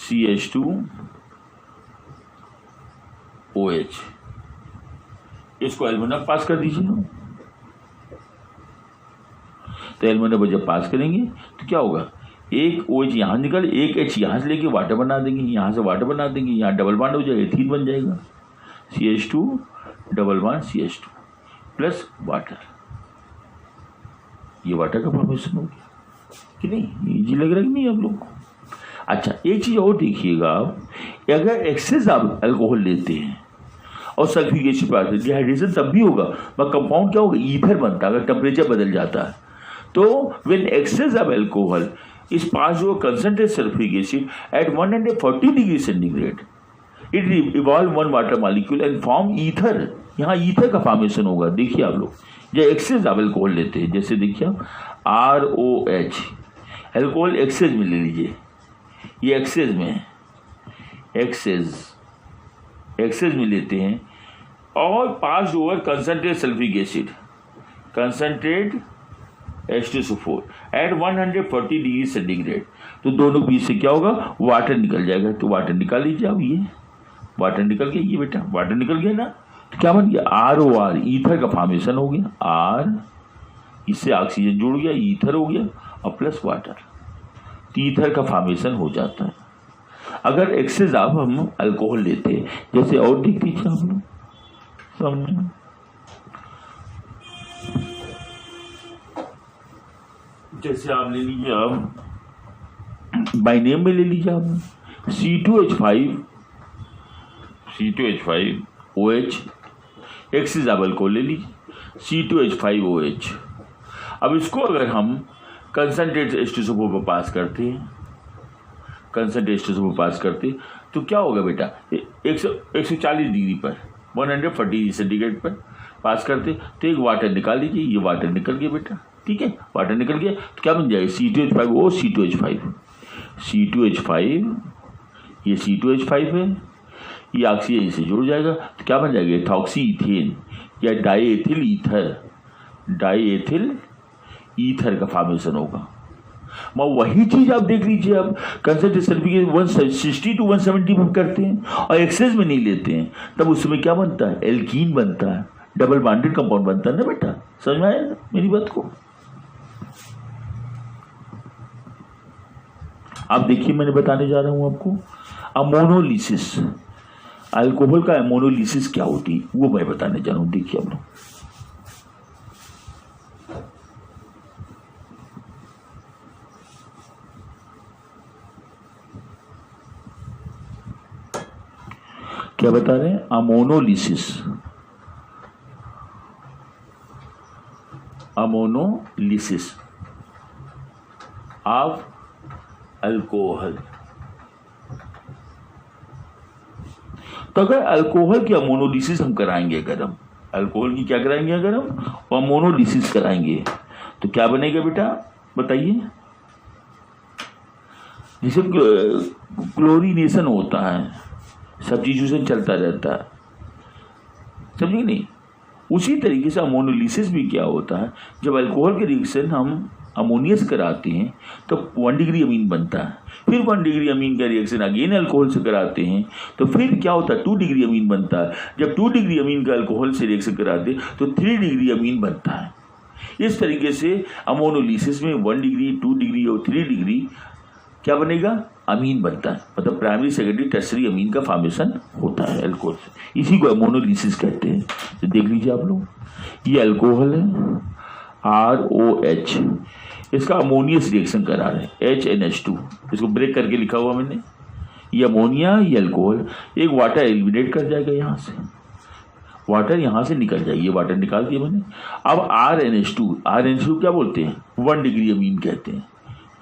A: CH2 OH, इसको एल्मुना पास कर दीजिए। तो एल्युमिनियम जब पास करेंगे तो क्या होगा, एक OH यहाँ निकल, एक H यहाँ से लेके वाटर बना देंगे, यहाँ से वाटर बना देंगे, यहाँ डबल बॉन्ड हो जाएगा, एथीन बन जाएगा, CH2 double bond CH2 plus water, ये वाटर का फॉर्मेशन हो गया कि नहीं। इजी लग रहा है कि नहीं आप लोग को। अच्छा एक चीज़ और देखिएगा आप, अगर एक्सेस आप अल्कोहल लेते हैं और सल्फ्यूरिक एसिड पास, डिहाइड्रेशन तब भी होगा, मगर कंपाउंड क्या होगा, ईथर बनता है अगर टेम्परेचर बदल जाता है। तो when excess of alcohol is passed through a concentrated sulfuric acid at 140 degrees centigrade, it evolve one water molecule and form ether। यहाँ ईथर का फॉर्मेशन होगा। देखिए आप लोग जब एक्सेस ऑफ अल्कोहल लेते हैं, जैसे देखिए आप ROH, अल्कोहल एक्सेस में ले लीजिए, ये एक्सेस में, एक्सेस में लेते हैं और pass over concentrate sulphuric acid, concentrate H2SO4 at 140 degree centigrade. तो दोनों बीच से क्या होगा, वाटर निकल जाएगा। तो वाटर निकाल लीजिए अब, ये वाटर निकल गया, ये बेटा वाटर निकल गया ना, तो क्या बन गया, ROR, ईथर का फॉर्मेशन हो गया, R इससे ऑक्सीजन जुड़ गया, ईथर हो गया और प्लस वाटर, तो ईथर का फॉर्मेशन हो जाता है अगर एक्सेस आप हम अल्कोहल लेते हैं। जैसे और देख लीजिए आप लोग सामने, जैसे आप ले लीजिए, आप बाई नेम में ले लीजिए आप C2H5 OH, एक्सिस आप अल्कोहल ले लीजिए C2H5OH। अब इसको अगर हम कंसनट्रेट H2SO4 पर पास करते हैं, कंसनट्रेट H2SO4 पास करते तो क्या होगा बेटा, 140 डिग्री पर 140 डिग्री सेंटीग्रेड पर पास करते तो एक वाटर निकाल लीजिए, ये वाटर निकल गया बेटा, ठीक है, वाटर निकल गया तो क्या बन जाएगा, C2H5O C2H5, ये C2H5 है, ये ऑक्सीजन से जुड़ जाएगा तो क्या बन जाएगा, एथॉक्सी इथेन या die ethyl ether, die ethyl ether का फॉर्मेशन होगा। वही चीज आप देख लीजिए, अब कंसंट्रेशन के 160 to 170 में करते हैं और एक्सेस में नहीं लेते हैं, तब उसमें क्या बनता है? एल्कीन बनता है, डबल बॉन्डेड कंपाउंड बनता है ना बेटा। समझ में आया मेरी बात को? आप देखिए, मैंने बताने जा रहा हूं आपको अमोनोलिसिस, अल्कोहल का अमोनोलिसिस क्या होती है वो मैं बताने जा रहा हूं। देखिए आप लोग, क्या बता रहे हैं? Ammonolysis, ammonolysis of alcohol. तो अगर अल्कोहल की अमोनोलिसिस हम कराएंगे, अगर हम अल्कोहल की क्या कराएंगे, अगर हम अमोनोलिसिस कराएंगे तो क्या बनेगा बेटा बताइए? जैसे क्लोरीनेशन होता है, सब्स्टिट्यूशन चलता रहता है, समझिए नहीं? उसी तरीके से अमोनोलिसिस भी क्या होता है, जब अल्कोहल के रिएक्शन हम अमोनियस कराते हैं तो 1 डिग्री अमीन बनता है, फिर 1 डिग्री अमीन का रिएक्शन अगेन अल्कोहल से कराते हैं तो फिर क्या होता है? 2 डिग्री अमीन बनता है। जब 2 डिग्री अमीन का अल्कोहल से रिएक्शन कराते तो 3 डिग्री अमीन बनता है। इस तरीके से अमोनोलिसिस में 1 डिग्री, 2 डिग्री और 3 डिग्री क्या बनेगा? अमीन बनता है, मतलब प्राइमरी सेकेंडरी टर्सरी अमीन का फॉर्मेशन होता है अल्कोहल से। इसी को अमोनोलिसिस कहते हैं। तो देख लीजिए आप लोग, ये अल्कोहल है ROH, इसका अमोनियस रिएक्शन करा रहे हैं HNH2, इसको ब्रेक करके लिखा हुआ मैंने। ये अमोनिया, ये अल्कोहल, एक वाटर एलिमिनेट कर जाएगा, यहाँ से वाटर यहाँ से निकल जाएगी, ये वाटर निकाल दिया मैंने। अब RNH2 क्या बोलते हैं? 1 डिग्री अमीन कहते हैं।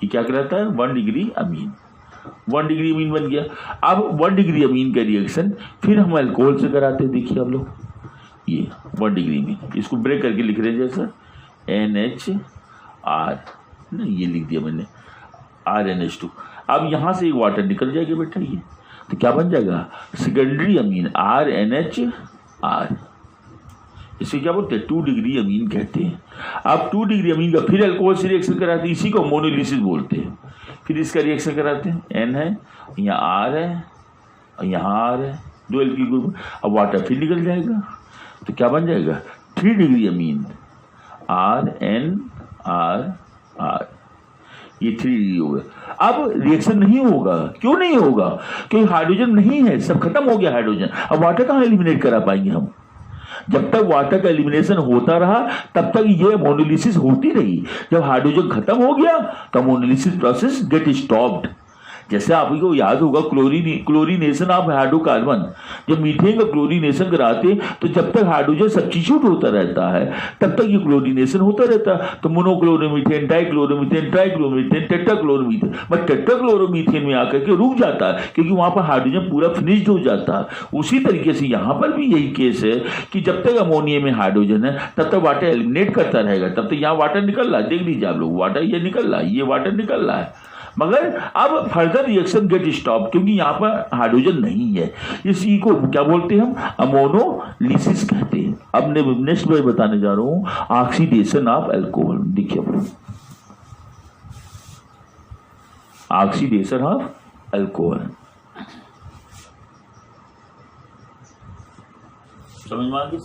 A: ये क्या कहलाता है? 1 डिग्री अमीन। 1 डिग्री अमीन बन गया। अब 1 डिग्री अमीन का रिएक्शन फिर हम अल्कोहल से कराते हैं। देखिए आप लोग, ये 1 डिग्री अमीन, इसको ब्रेक करके लिख रहे हैं जैसा NHR, नहीं ये लिख दिया मैंने RNH2। अब यहाँ से एक वाटर निकल जाएगा बेटा, ये तो क्या बन जाएगा? Secondary amine RNHR। इसे क्या बोलते हैं? 2 डिग्री अमीन कहते हैं। अब 2 डिग्री अमीन का फिर अल्कोहल से रिएक्शन कराते हैं, इसी को अमोनोलिसिस बोलते हैं। फिर इसका रिएक्शन कराते हैं, N है, यहाँ R है और यहाँ R है, 2 एल्किल ग्रुप। अब वाटर फिर निकल जाएगा तो क्या बन जाएगा? 3 डिग्री अमीन RNR, ये 3 डिग्री होगा। अब रिएक्शन नहीं होगा। क्यों नहीं होगा? क्योंकि हाइड्रोजन नहीं है, सब खत्म हो गया हाइड्रोजन। अब वाटर कहाँ एलिमिनेट करा पाएंगे हम? जब तक वाटर का एलिमिनेशन होता रहा तब तक ये अमोनोलिसिस होती रही। जब हाइड्रोजन खत्म हो गया तो अमोनोलिसिस प्रोसेस गेट स्टॉप्ड। जैसे आपको याद होगा क्लोरीनेशन ऑफ हाइड्रोकार्बन, जब मीथेन का क्लोरीनेशन कराते तो जब तक हाइड्रोजन सब्स्टिट्यूट होता रहता है तब तक ये क्लोरीनेशन होता रहता है। तो मोनोक्लोरोमीथेन, डाइक्लोरोमीथेन, ट्राइक्लोरोमीथेन, टेट्राक्लोरोमीथेन, बट टेट्राक्लोरोमीथेन में आकर के रुक जाता है क्योंकि वहां पर हाइड्रोजन पूरा फिनिश्ड हो जाता है। उसी तरीके से यहाँ पर भी यही केस है कि जब तक अमोनिया में हाइड्रोजन है तब तक वाटर एलिमिनेट करता रहेगा, तब तक यहाँ वाटर निकल रहा है। देख लीजिए आप लोग, वाटर ये निकल रहा है, ये वाटर निकल रहा है, मगर अब फर्दर रिएक्शन गेट स्टॉप क्योंकि यहाँ पर हाइड्रोजन नहीं है। इसी को क्या बोलते हैं हम? अमोनोलिसिस कहते हैं। अब नेक्स्ट मैं बताने जा रहा हूँ ऑक्सीडेशन ऑफ अल्कोहल। देखिए ऑक्सीडेशन ऑफ अल्कोहल समझ में आ गई?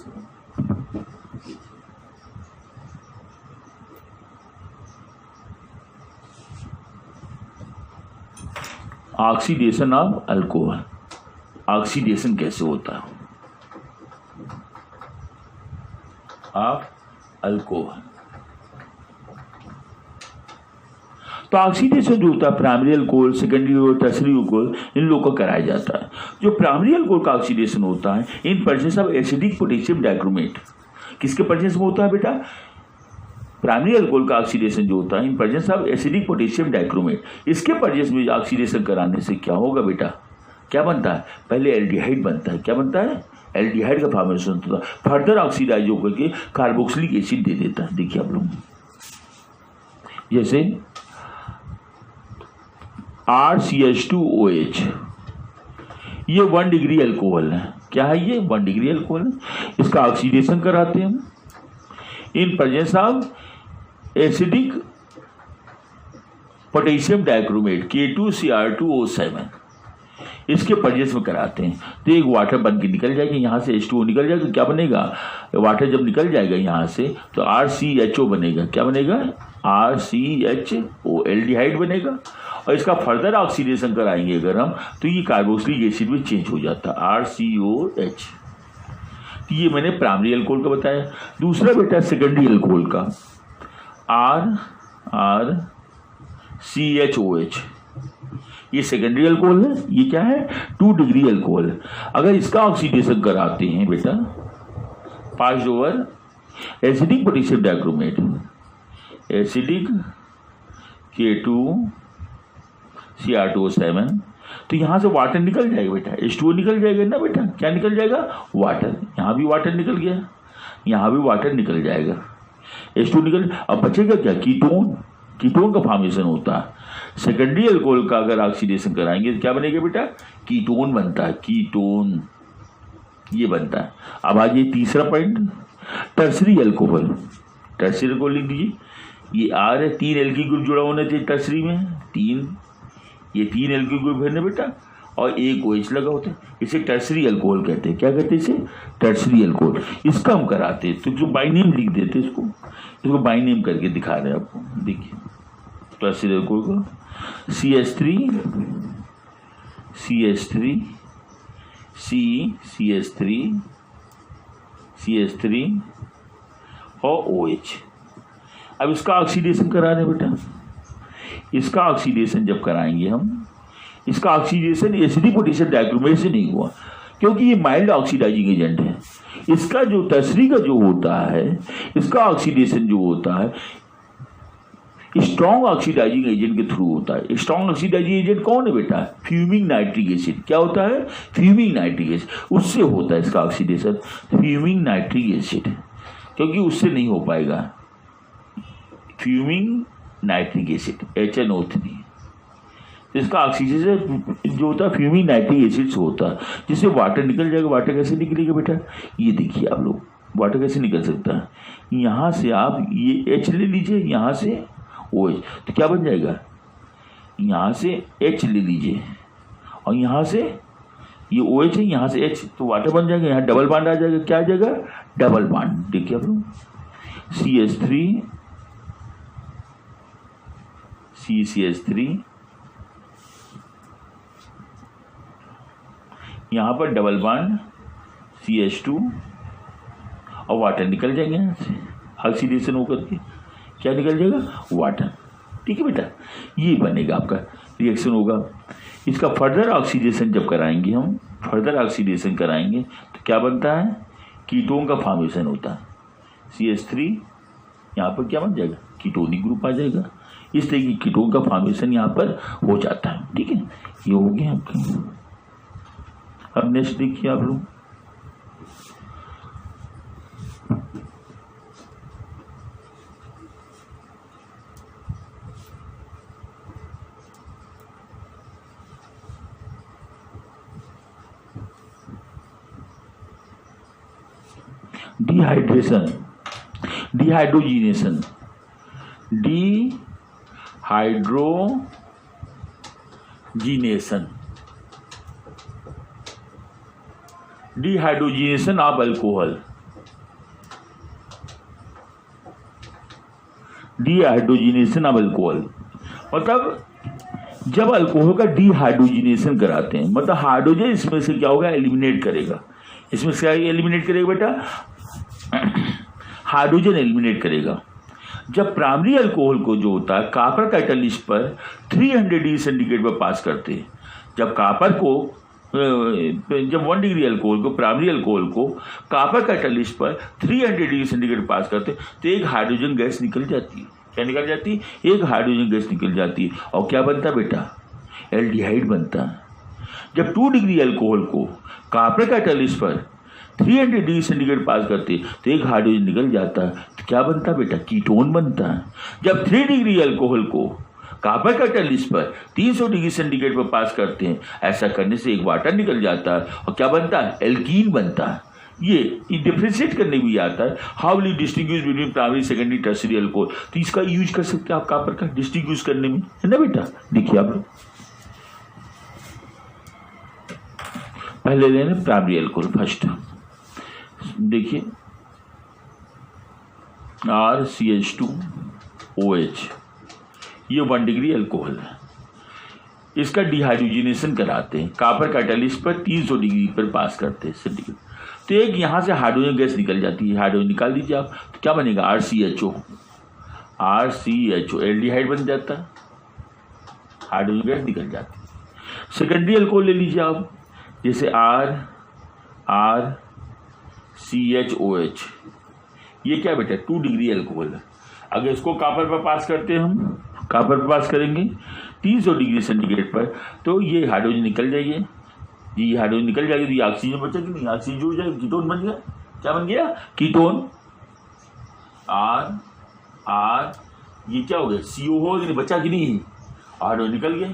A: ऑक्सीडेशन ऑफ अल्कोहल, ऑक्सीडेशन कैसे होता है ऑफ अल्कोहल? तो ऑक्सीडेशन जो होता है प्राइमरी अल्कोहल, सेकेंडरी और टर्सरी अल्कोहल, इन लोगों का कराया जाता है। जो प्राइमरी अल्कोहल का ऑक्सीडेशन होता है in presence of acidic potassium dichromate. किसके प्रेजेंस में होता है बेटा? प्राइमरी अल्कोहल का ऑक्सीडेशन जो होता है in presence of acidic potassium dichromate. इसके प्रेजेंस में ऑक्सीडेशन कराने से क्या होगा बेटा? क्या बनता है? पहले एल्डिहाइड बनता है। क्या बनता है? एल्डिहाइड का फॉर्मेशन होता है, फर्दर ऑक्सीडाइज होकर के कार्बोक्सिलिक एसिड दे देता है। देखिए आप लोग, जैसे RCH2OH, ये 1 डिग्री अल्कोहल है। क्या है ये? 1 डिग्री अल्कोहल है। इसका ऑक्सीडेशन कराते हैं हम in presence of acidic potassium dichromate K2Cr2O7, इसके परचेस में कराते हैं तो एक वाटर बन के निकल जाएगा, यहाँ से H2O निकल जाएगा तो क्या बनेगा, वाटर जब निकल जाएगा यहाँ से तो RCHO बनेगा। क्या बनेगा, RCHO, एल्डिहाइड बनेगा। और इसका फर्दर ऑक्सीडेशन कराएंगे अगर हम तो ये कार्बोक्सिलिक एसिड में चेंज हो जाता है, RCOH। तो ये मैंने प्राइमरी अल्कोहल का बताया। दूसरा बेटा सेकेंडरी अल्कोहल का, RCHOH, ये सेकेंडरी अल्कोहल है। ये क्या है, 2 डिग्री अल्कोहल। अगर इसका ऑक्सीडेशन कराते हैं बेटा, passed over acidic potassium dichromate, acidic K2Cr2O7, तो यहाँ से वाटर निकल जाएगा बेटा, H2O निकल जाएगा ना बेटा। क्या निकल जाएगा, वाटर। यहाँ भी वाटर निकल गया, यहाँ भी वाटर निकल जाएगा, H2O निकल। अब बचेगा क्या, कीटोन। कीटोन का फॉर्मेशन होता है। सेकेंडरी अल्कोहल का अगर ऑक्सीडेशन कराएंगे तो क्या बनेगा बेटा, कीटोन बनता है, कीटोन ये बनता है। अब आज ये तीसरा point, tertiary alcohol. Tertiary alcohol लिख दीजिए, ये R है, 3 एल्किल ग्रुप जुड़ा होना चाहिए टर्सरी में, 3, ये 3 एल्किल ग्रुप है ना बेटा, और एक OH लगा होता है। इसे टर्सरी अल्कोहल कहते हैं। क्या कहते हैं इसे, टर्सरी अल्कोहल। इसका हम कराते हैं तो जो बाई नेम लिख देते हैं, इसको बाई नेम करके दिखा रहे हैं आपको। देखिए टर्सरी अल्कोहल को CH3 और OH। अब इसका ऑक्सीडेशन करा रहे बेटा। इसका ऑक्सीडेशन जब कराएंगे हम, इसका ऑक्सीडेशन एसिडिक पोटेशियम डाइक्रोमेट से नहीं हुआ क्योंकि ये माइल्ड ऑक्सीडाइजिंग एजेंट है। इसका जो टर्सरी का जो होता है, इसका ऑक्सीडेशन जो होता है स्ट्रॉन्ग ऑक्सीडाइजिंग एजेंट के थ्रू होता है। स्ट्रॉन्ग ऑक्सीडाइजिंग एजेंट कौन है बेटा, फ्यूमिंग नाइट्रिक एसिड। क्या होता है, फ्यूमिंग नाइट्रिक एसिड, उससे होता है इसका ऑक्सीडेशन, फ्यूमिंग नाइट्रिक एसिड, क्योंकि उससे नहीं हो पाएगा। फ्यूमिंग नाइट्रिक एसिड HNO3, इसका ऑक्सीडेशन जो होता है फ्यूमिंग नाइट्रिक एसिड से होता है, जिससे वाटर निकल जाएगा। वाटर कैसे निकलेगा बेटा, ये देखिए आप लोग, वाटर कैसे निकल सकता है। यहाँ से आप ये H ले लीजिए, यहाँ से OH, तो क्या बन जाएगा, यहाँ से H ले लीजिए और यहाँ से ये OH है, यहाँ से H, तो वाटर बन जाएगा। यहाँ डबल बॉन्ड आ जाएगा। क्या आ जाएगा, डबल बॉन्ड। देखिए आप लोग, CH3 यहाँ पर डबल बॉन्ड CH2 और वाटर निकल जाएंगे यहाँ से ऑक्सीडेशन होकर के। क्या निकल जाएगा, वाटर। ठीक है बेटा, ये बनेगा आपका रिएक्शन होगा। इसका फर्दर ऑक्सीडेशन जब कराएंगे हम, फर्दर ऑक्सीडेशन कराएंगे तो क्या बनता है, कीटोन का फॉर्मेशन होता है। CH3 यहाँ पर क्या बन जाएगा, कीटोनिक ग्रुप आ जाएगा। इस तरह की कीटोन का फॉर्मेशन यहाँ पर हो जाता है। ठीक है, ये हो गया आपका। अब नेक्स्ट देखिए आप लोग, dehydration, dehydrogenation, dehydrogenation of alcohol, dehydrogenation of alcohol मतलब जब अल्कोहल का डिहाइड्रोजिनेशन कराते हैं, मतलब हाइड्रोजन इसमें से क्या होगा, एलिमिनेट करेगा। इसमें से क्या एलिमिनेट करेगा बेटा, हाइड्रोजन एलिमिनेट करेगा। जब प्राइमरी अल्कोहल को जो होता है कॉपर कैटलिस्ट पर 300 डिग्री सेंटीग्रेड पर पास करते हैं, जब कॉपर को जब 1 डिग्री अल्कोहल को, प्राइमरी अल्कोहल को कॉपर कैटलिस्ट पर 300 डिग्री सेंटीग्रेड पास करते तो एक हाइड्रोजन गैस निकल जाती है। क्या निकल जाती है, एक हाइड्रोजन गैस निकल जाती है और क्या बनता है बेटा, एल्डिहाइड बनता है। जब 2 डिग्री अल्कोहल को कॉपर कैटलिस्ट पर 300 डिग्री सेंटीग्रेड पास करते तो एक हाइड्रोजन निकल जाता है, तो क्या बनता है बेटा, कीटोन बनता है। जब 3 डिग्री अल्कोहल को कॉपर कैटलिस्ट पर 300 डिग्री सेंटीग्रेड पर पास करते हैं, ऐसा करने से एक वाटर निकल जाता है और क्या बनता है, एल्कीन बनता है। ये डिफ्रेंशिएट करने भी आता है। How will you distinguish between primary secondary tertiary alcohol, तो इसका यूज कर सकते हैं आप कहाँ पर, डिस्टिंग्विश करने में, है ना बेटा। देखिए आप लोग पहले लेने प्राइमरी अल्कोहल फर्स्ट, देखिए RCH2OH, ये 1 डिग्री अल्कोहल है। इसका डिहाइड्रोजनेशन कराते हैं, कॉपर कैटालिस्ट पर 300 डिग्री पर पास करते हैं सेंटीग्रेड। तो एक यहाँ से हाइड्रोजन गैस निकल जाती है, हाइड्रोजन निकाल दीजिए आप, तो क्या बनेगा RCHO, एल्डिहाइड बन जाता है, हाइड्रोजन गैस निकल जाती है। सेकेंडरी अल्कोहल ले लीजिए आप, जैसे RCHOH, ये क्या बेटा 2 डिग्री अल्कोहल है। अगर इसको कॉपर पर पास करते हैं, हम कॉपर पर पास करेंगे 300 डिग्री सेंटीग्रेड पर, तो ये हाइड्रोजन निकल जाएगी, ये हाइड्रोजन निकल जाएगी, तो ये ऑक्सीजन बचा कि नहीं, ऑक्सीजन जुड़ जाएगा, कीटोन बन गया। क्या बन गया, कीटोन। R ये क्या हो गया, CO हो गया, बचा कि नहीं, हाइड्रोजन निकल गया,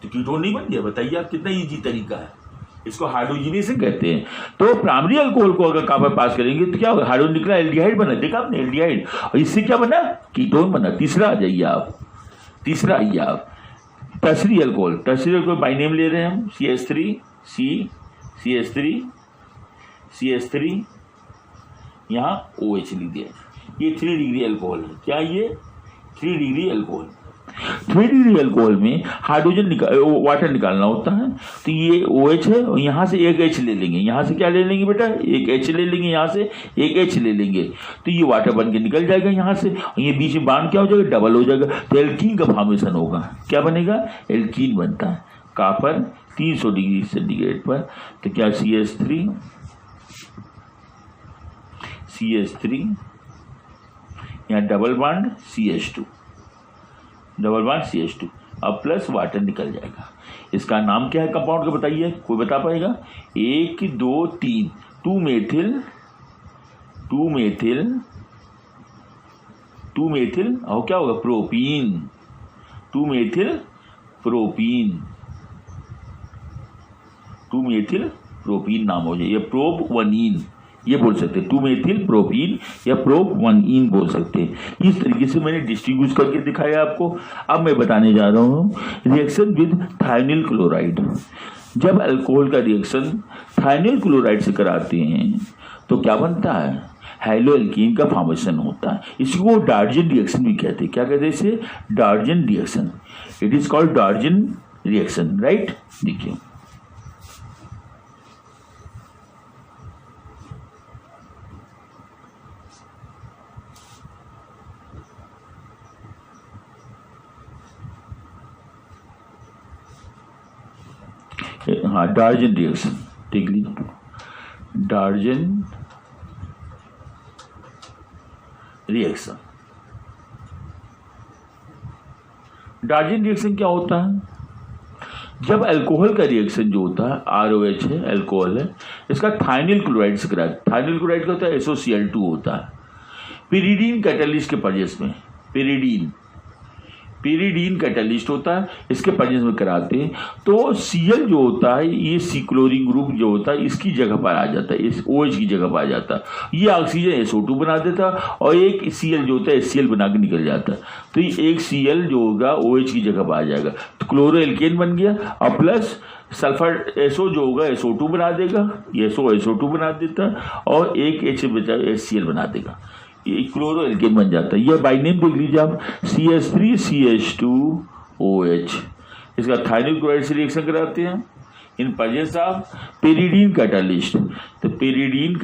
A: तो कीटोन नहीं बन गया। बताइए आप, कितना इजी तरीका है, इसको हाइड्रोजनेशन कहते हैं। तो प्राइमरी अल्कोहल को अगर कॉपर पास करेंगे तो क्या होगा, हाइड्रोजन निकला, एल्डिहाइड बना, देखा आपने एल्डिहाइड, और इससे क्या बना, कीटोन बना। तीसरा आ जाइए आप, तीसरा आइए आप, tertiary alcohol. Tertiary alcohol by name ले रहे हैं हम, CH3 यहाँ OH लिख दिया, ये 3 डिग्री अल्कोहल है। क्या ये 3 डिग्री अल्कोहल, 3 डिग्री अल्कोहल में हाइड्रोजन वाटर निकालना होता है, तो ये OH है, और यहाँ से एक H ले लेंगे, यहाँ से क्या ले लेंगे बेटा, एक H ले लेंगे, यहाँ से एक H ले लेंगे, तो ये वाटर बन के निकल जाएगा यहाँ से, और ये बीच में बांड क्या हो जाएगा, डबल हो जाएगा, तो एल्कीन का फॉर्मेशन होगा। क्या बनेगा, एल्कीन बनता है, कॉपर 300 डिग्री सेंटीग्रेड पर, तो क्या CH3 यहाँ डबल बॉन्ड CH2, अब प्लस वाटर निकल जाएगा। इसका नाम क्या है कंपाउंड का, बताइए, कोई बता पाएगा। 1 2 3 2 मेथिल और क्या होगा, प्रोपीन, 2 मेथिल प्रोपीन नाम हो जाए, ये प्रोप-1-इन, ये बोल सकते हैं 2 मेथिल प्रोपीन या प्रोप-1-इन बोल सकते हैं। इस तरीके से मैंने डिस्टिंग्विश करके दिखाया आपको। अब मैं बताने जा रहा हूँ रिएक्शन विद थायनिल क्लोराइड। जब अल्कोहल का रिएक्शन थायनिल क्लोराइड से कराते हैं तो क्या बनता है, हैलो एल्कीन का फॉर्मेशन होता है। इसको डार्जन रिएक्शन भी कहते हैं। क्या कहते हैं इसे, डार्जन reaction, it is called डार्जन reaction, right. देखिए हाँ, डार्जन रिएक्शन देख लीजिए, डार्जन रिएक्शन। डार्जन रिएक्शन क्या होता है, जब अल्कोहल का रिएक्शन जो होता है, ROH है, अल्कोहल है, इसका थायनिल क्लोराइड से कराता। थायनिल क्लोराइड क्या होता है, SOCl2 होता है। पिरिडीन कैटालिस्ट के प्रेजेंस में, पिरिडीन कैटालिस्ट होता है, इसके प्रेजेंस में कराते हैं तो Cl जो होता है, ये सी क्लोरीन ग्रुप जो होता है इसकी जगह पर आ जाता है, इस OH की जगह पर आ जाता है। ये ऑक्सीजन SO2 बना देता है और एक Cl जो होता है HCl बना के निकल जाता है। तो ये एक Cl जो होगा OH की जगह पर आ जाएगा, तो क्लोरो एल्केन बन गया, और प्लस सल्फर SO जो होगा SO2 बना देगा, ये SO2 बना देता है, और एक H बचा HCl बना देगा, ये क्लोरो एल्केन बन जाता है। ये बाय नेम देख लीजिए आप, CH3CH2OH। इसका थायनिल क्लोराइड से रिएक्शन कराते हैं in presence of pyridine catalyst. तो पिरिडीन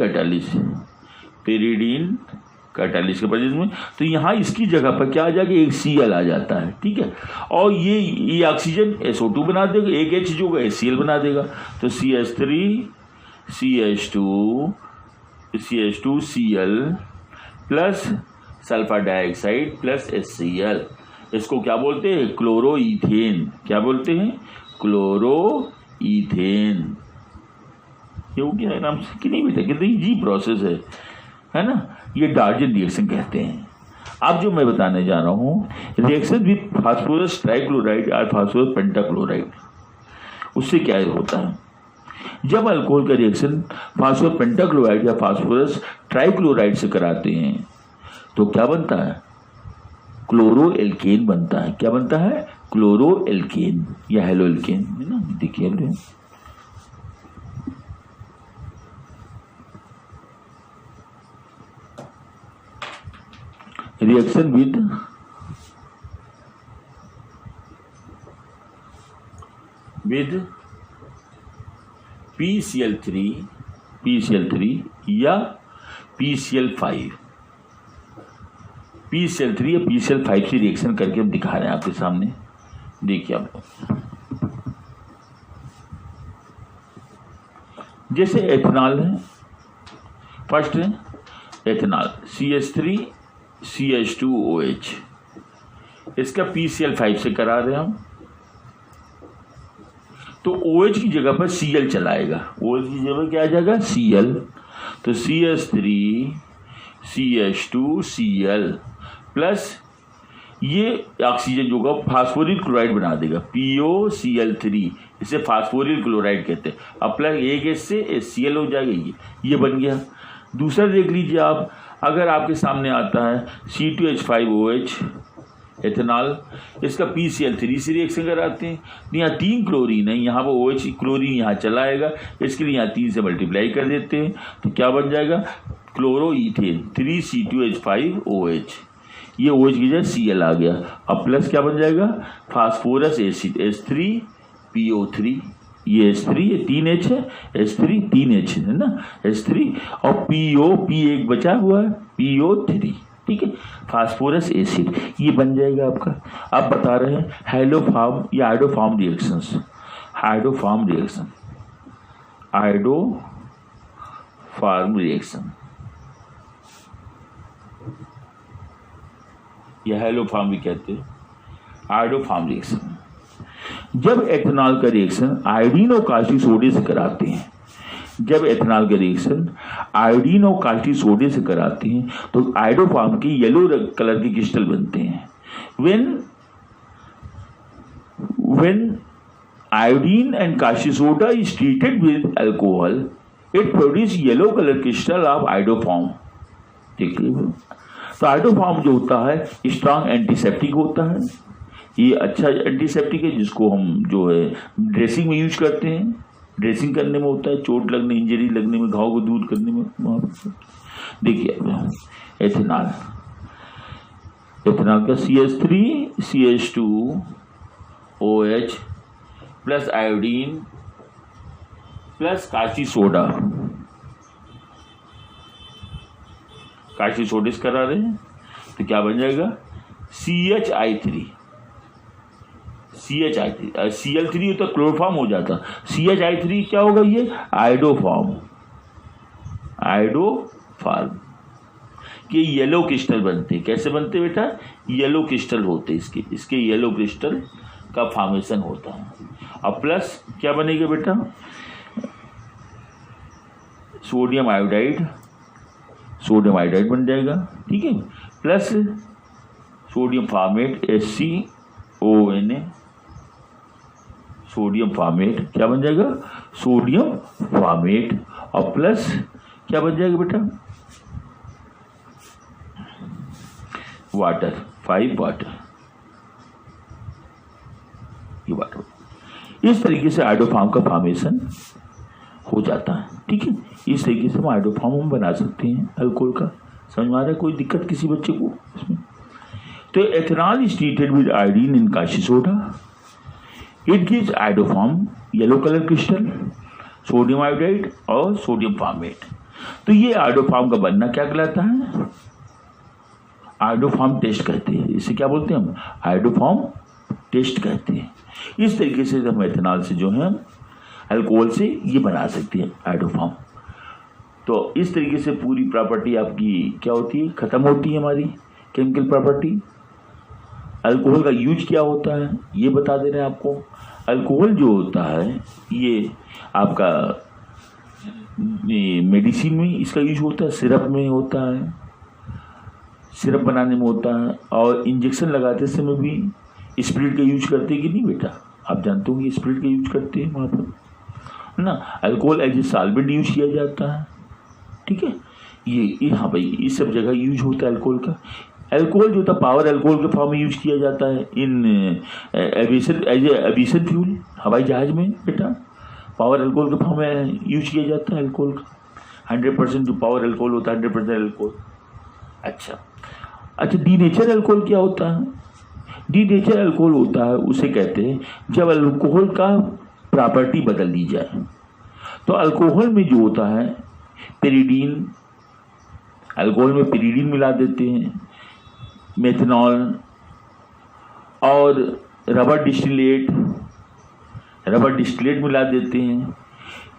A: कैटालिस्ट के प्रेजेंस में, तो यहाँ इसकी जगह पर क्या आ जाएगा, एक Cl आ जाता है, ठीक है। और ये ऑक्सीजन SO2 बना देगा, एक H जो होगा HCl बना देगा, तो CH3CH2Cl plus sulphur dioxide plus HCl, इसको क्या बोलते हैं, क्लोरोईथेन। क्या बोलते हैं, क्लोरोईथेन। ये हो गया नाम से कि नहीं बेटा, कितनी इजी प्रोसेस है ना। ये डार्जन रिएक्शन कहते हैं। अब जो मैं बताने जा रहा हूँ, रिएक्शन विद फास्फोरस ट्राइक्लोराइड और फास्फोरस पेंटाक्लोराइड, उससे क्या होता है। जब अल्कोहल का रिएक्शन फास्फोरस पेंटाक्लोराइड या फास्फोरस ट्राइक्लोराइड से कराते हैं तो क्या बनता है? क्लोरो एल्केन बनता है। क्या बनता है? क्लोरो एल्केन या हेलो एल्केन, है ना। देखिए रिएक्शन विद PCl3 या PCl5 या PCl5 से रिएक्शन करके हम दिखा रहे हैं आपके सामने। देखिए आप जैसे एथेनॉल है, फर्स्ट है एथेनॉल CH3 CH2OH, इसका PCl5 से करा रहे हम तो OH की जगह पर Cl चलाएगा। OH की जगह क्या आ जाएगा? Cl। तो CH3 CH2 Cl प्लस ये ऑक्सीजन जो होगा फास्फोरिल क्लोराइड बना देगा POCl3, इसे फास्फोरिल क्लोराइड कहते हैं। अब प्लस एक एस से Cl हो जाएगा, ये बन गया। दूसरा देख लीजिए आप, अगर आपके सामने आता है C2H5OH एथेनॉल, इसका PCl3 से रिएक्शन कराते हैं। यहाँ 3 क्लोरीन है, यहाँ पर OH क्लोरीन यहाँ चलाएगा, इसके लिए यहाँ 3 से मल्टीप्लाई कर देते हैं तो क्या बन जाएगा? क्लोरो ईथेन 3C2H5OH, ये OH की जगह Cl आ गया। अब प्लस क्या बन जाएगा? फास्फोरस एसिड H3PO3, ये H3, ये 3H है, H3 3H है ना, H3 और P एक बचा हुआ है PO3, ठीक है, फास्फोरस एसिड, ये बन जाएगा आपका। अब बता रहे हैं हेलोफॉर्म या आइडोफॉर्म रिएक्शंस। आइडोफॉर्म रिएक्शन या हेलोफॉर्म भी कहते हैं। आइडोफॉर्म रिएक्शन, जब एथेनॉल का रिएक्शन आयोडीन और कास्टिक सोडे से कराते हैं, जब एथेनॉल का रिएक्शन आयोडीन और कास्टिक सोडे से कराते हैं तो आइडोफॉर्म के येलो कलर के क्रिस्टल बनते हैं। when iodine and caustic soda is treated with alcohol, it produces yellow color crystal of iodoform। देखिए तो आइडोफॉर्म जो होता है स्ट्रांग एंटीसेप्टिक होता है, ये अच्छा एंटीसेप्टिक है जिसको हम जो है ड्रेसिंग में यूज करते हैं, ड्रेसिंग करने में होता है, चोट लगने, इंजरी लगने में, घाव को दूर करने में। देखिए एथेनॉल का CH3 CH2OH plus iodine plus caustic soda, caustic सोडिस करा रहे हैं तो क्या बन जाएगा? CHI3 Cl3 होता क्लोरोफॉर्म हो जाता, CHI3 क्या होगा? ये आइडोफॉर्म के येलो क्रिस्टल बनते हैं। कैसे बनते हैं बेटा? येलो क्रिस्टल होते हैं, इसके येलो क्रिस्टल का फॉर्मेशन होता है। अब प्लस क्या बनेगा बेटा? सोडियम आयोडाइड बन जाएगा, ठीक है, plus sodium format HCONA, sodium format क्या बन जाएगा? सोडियम फॉर्मेट और प्लस क्या बन जाएगा बेटा? वाटर, 5 वाटर, ये वाटर। इस तरीके से आइडोफॉर्म का फॉर्मेशन हो जाता है, ठीक है। इस तरीके से हम आइडोफॉर्म हम बना सकते हैं अल्कोहल का। समझ में आ रहा है? कोई दिक्कत किसी बच्चे को इसमें? तो ethanol is treated with iodine in caustic soda, it gives iodoform yellow colour crystal, sodium iodide और सोडियम फॉर्मेट। तो ये आइडोफॉर्म का बनना क्या कहलाता है? आइडोफॉर्म टेस्ट कहते हैं। इसे क्या बोलते हैं हम? आइडोफॉर्म टेस्ट कहते हैं। इस तरीके से हम एथेनॉल से जो है अल्कोहल से ये बना सकते हैं आइडोफॉर्म। तो इस तरीके से पूरी प्रॉपर्टी आपकी क्या होती है? खत्म होती है हमारी केमिकल प्रॉपर्टी। अल्कोहल का यूज क्या होता है ये बता दे रहे हैं आपको। अल्कोहल जो होता है ये आपका मेडिसिन में इसका यूज होता है, सिरप में होता है, सिरप बनाने में होता है, और इंजेक्शन लगाते समय भी स्पिरिट का यूज करते हैं कि नहीं बेटा? आप जानते होंगे स्पिरिट का यूज करते हैं वहाँ पर। है ना। Alcohol as a solvent use किया जाता है, ठीक है। ये हाँ भाई, इस सब जगह यूज होता है अल्कोहल का। अल्कोहल जो था पावर अल्कोहल के फॉर्म में यूज किया जाता है in aviation, as a aviation fuel, हवाई जहाज में बेटा पावर अल्कोहल के फॉर्म में यूज किया जाता है अल्कोहल का। 100% जो पावर अल्कोहल होता है 100% अल्कोहल। अच्छा, डीनेचर अल्कोहल क्या होता है? डीनेचर अल्कोहल होता है, उसे कहते हैं जब अल्कोहल का प्रॉपर्टी बदल दी जाए। तो अल्कोहल में जो होता है पेरिडीन, अल्कोहल में पेरिडीन मिला देते हैं, मेथनॉल और रबर डिस्टिलेट मिला देते हैं।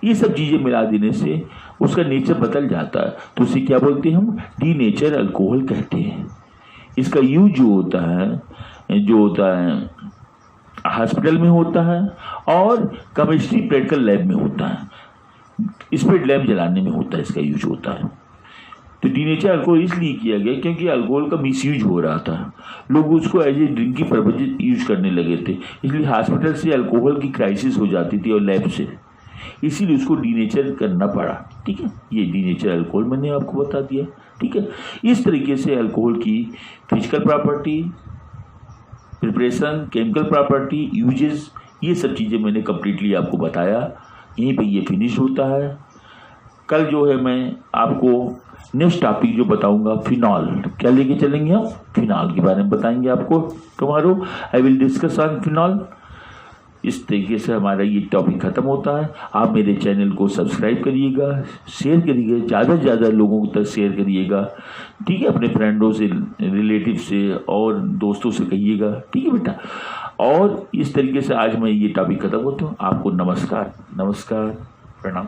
A: ये सब चीज़ें मिला देने से उसका नेचर बदल जाता है, तो उसे क्या बोलते हैं हम? डीनेचर अल्कोहल कहते हैं। इसका यूज जो होता है हॉस्पिटल में होता है और केमिस्ट्री प्रैक्टिकल लैब में होता है, स्पिरिट लैम्प जलाने में होता है, इसका यूज होता है। तो डीनेचर अल्कोहल इसलिए किया गया क्योंकि अल्कोहल का मिसयूज हो रहा था, लोग उसको एज ए ड्रिंक की पर्पज यूज करने लगे थे, इसलिए हॉस्पिटल से अल्कोहल की क्राइसिस हो जाती थी और लैब से, इसीलिए उसको डीनेचर करना पड़ा, ठीक है। ये डीनेचर अल्कोहल मैंने आपको बता दिया, ठीक है। इस तरीके से अल्कोहल की physical property, preparation, chemical property, uses, ये सब चीज़ें मैंने कम्प्लीटली आपको बताया। यहीं पे ये फिनिश होता है। कल जो है मैं आपको नेक्स्ट टॉपिक जो बताऊंगा फिनॉल, क्या लेके चलेंगे हम? फिनॉल के बारे में बताएंगे आपको tomorrow. I will discuss on phenol. इस तरीके से हमारा ये टॉपिक ख़त्म होता है। आप मेरे चैनल को सब्सक्राइब करिएगा, शेयर करिएगा, ज़्यादा से ज़्यादा लोगों तक शेयर करिएगा, ठीक है। अपने फ्रेंडों से, रिलेटिव से और दोस्तों से कहिएगा, ठीक है बेटा। और इस तरीके से आज मैं ये टॉपिक ख़त्म होता हूँ। आपको नमस्कार, प्रणाम।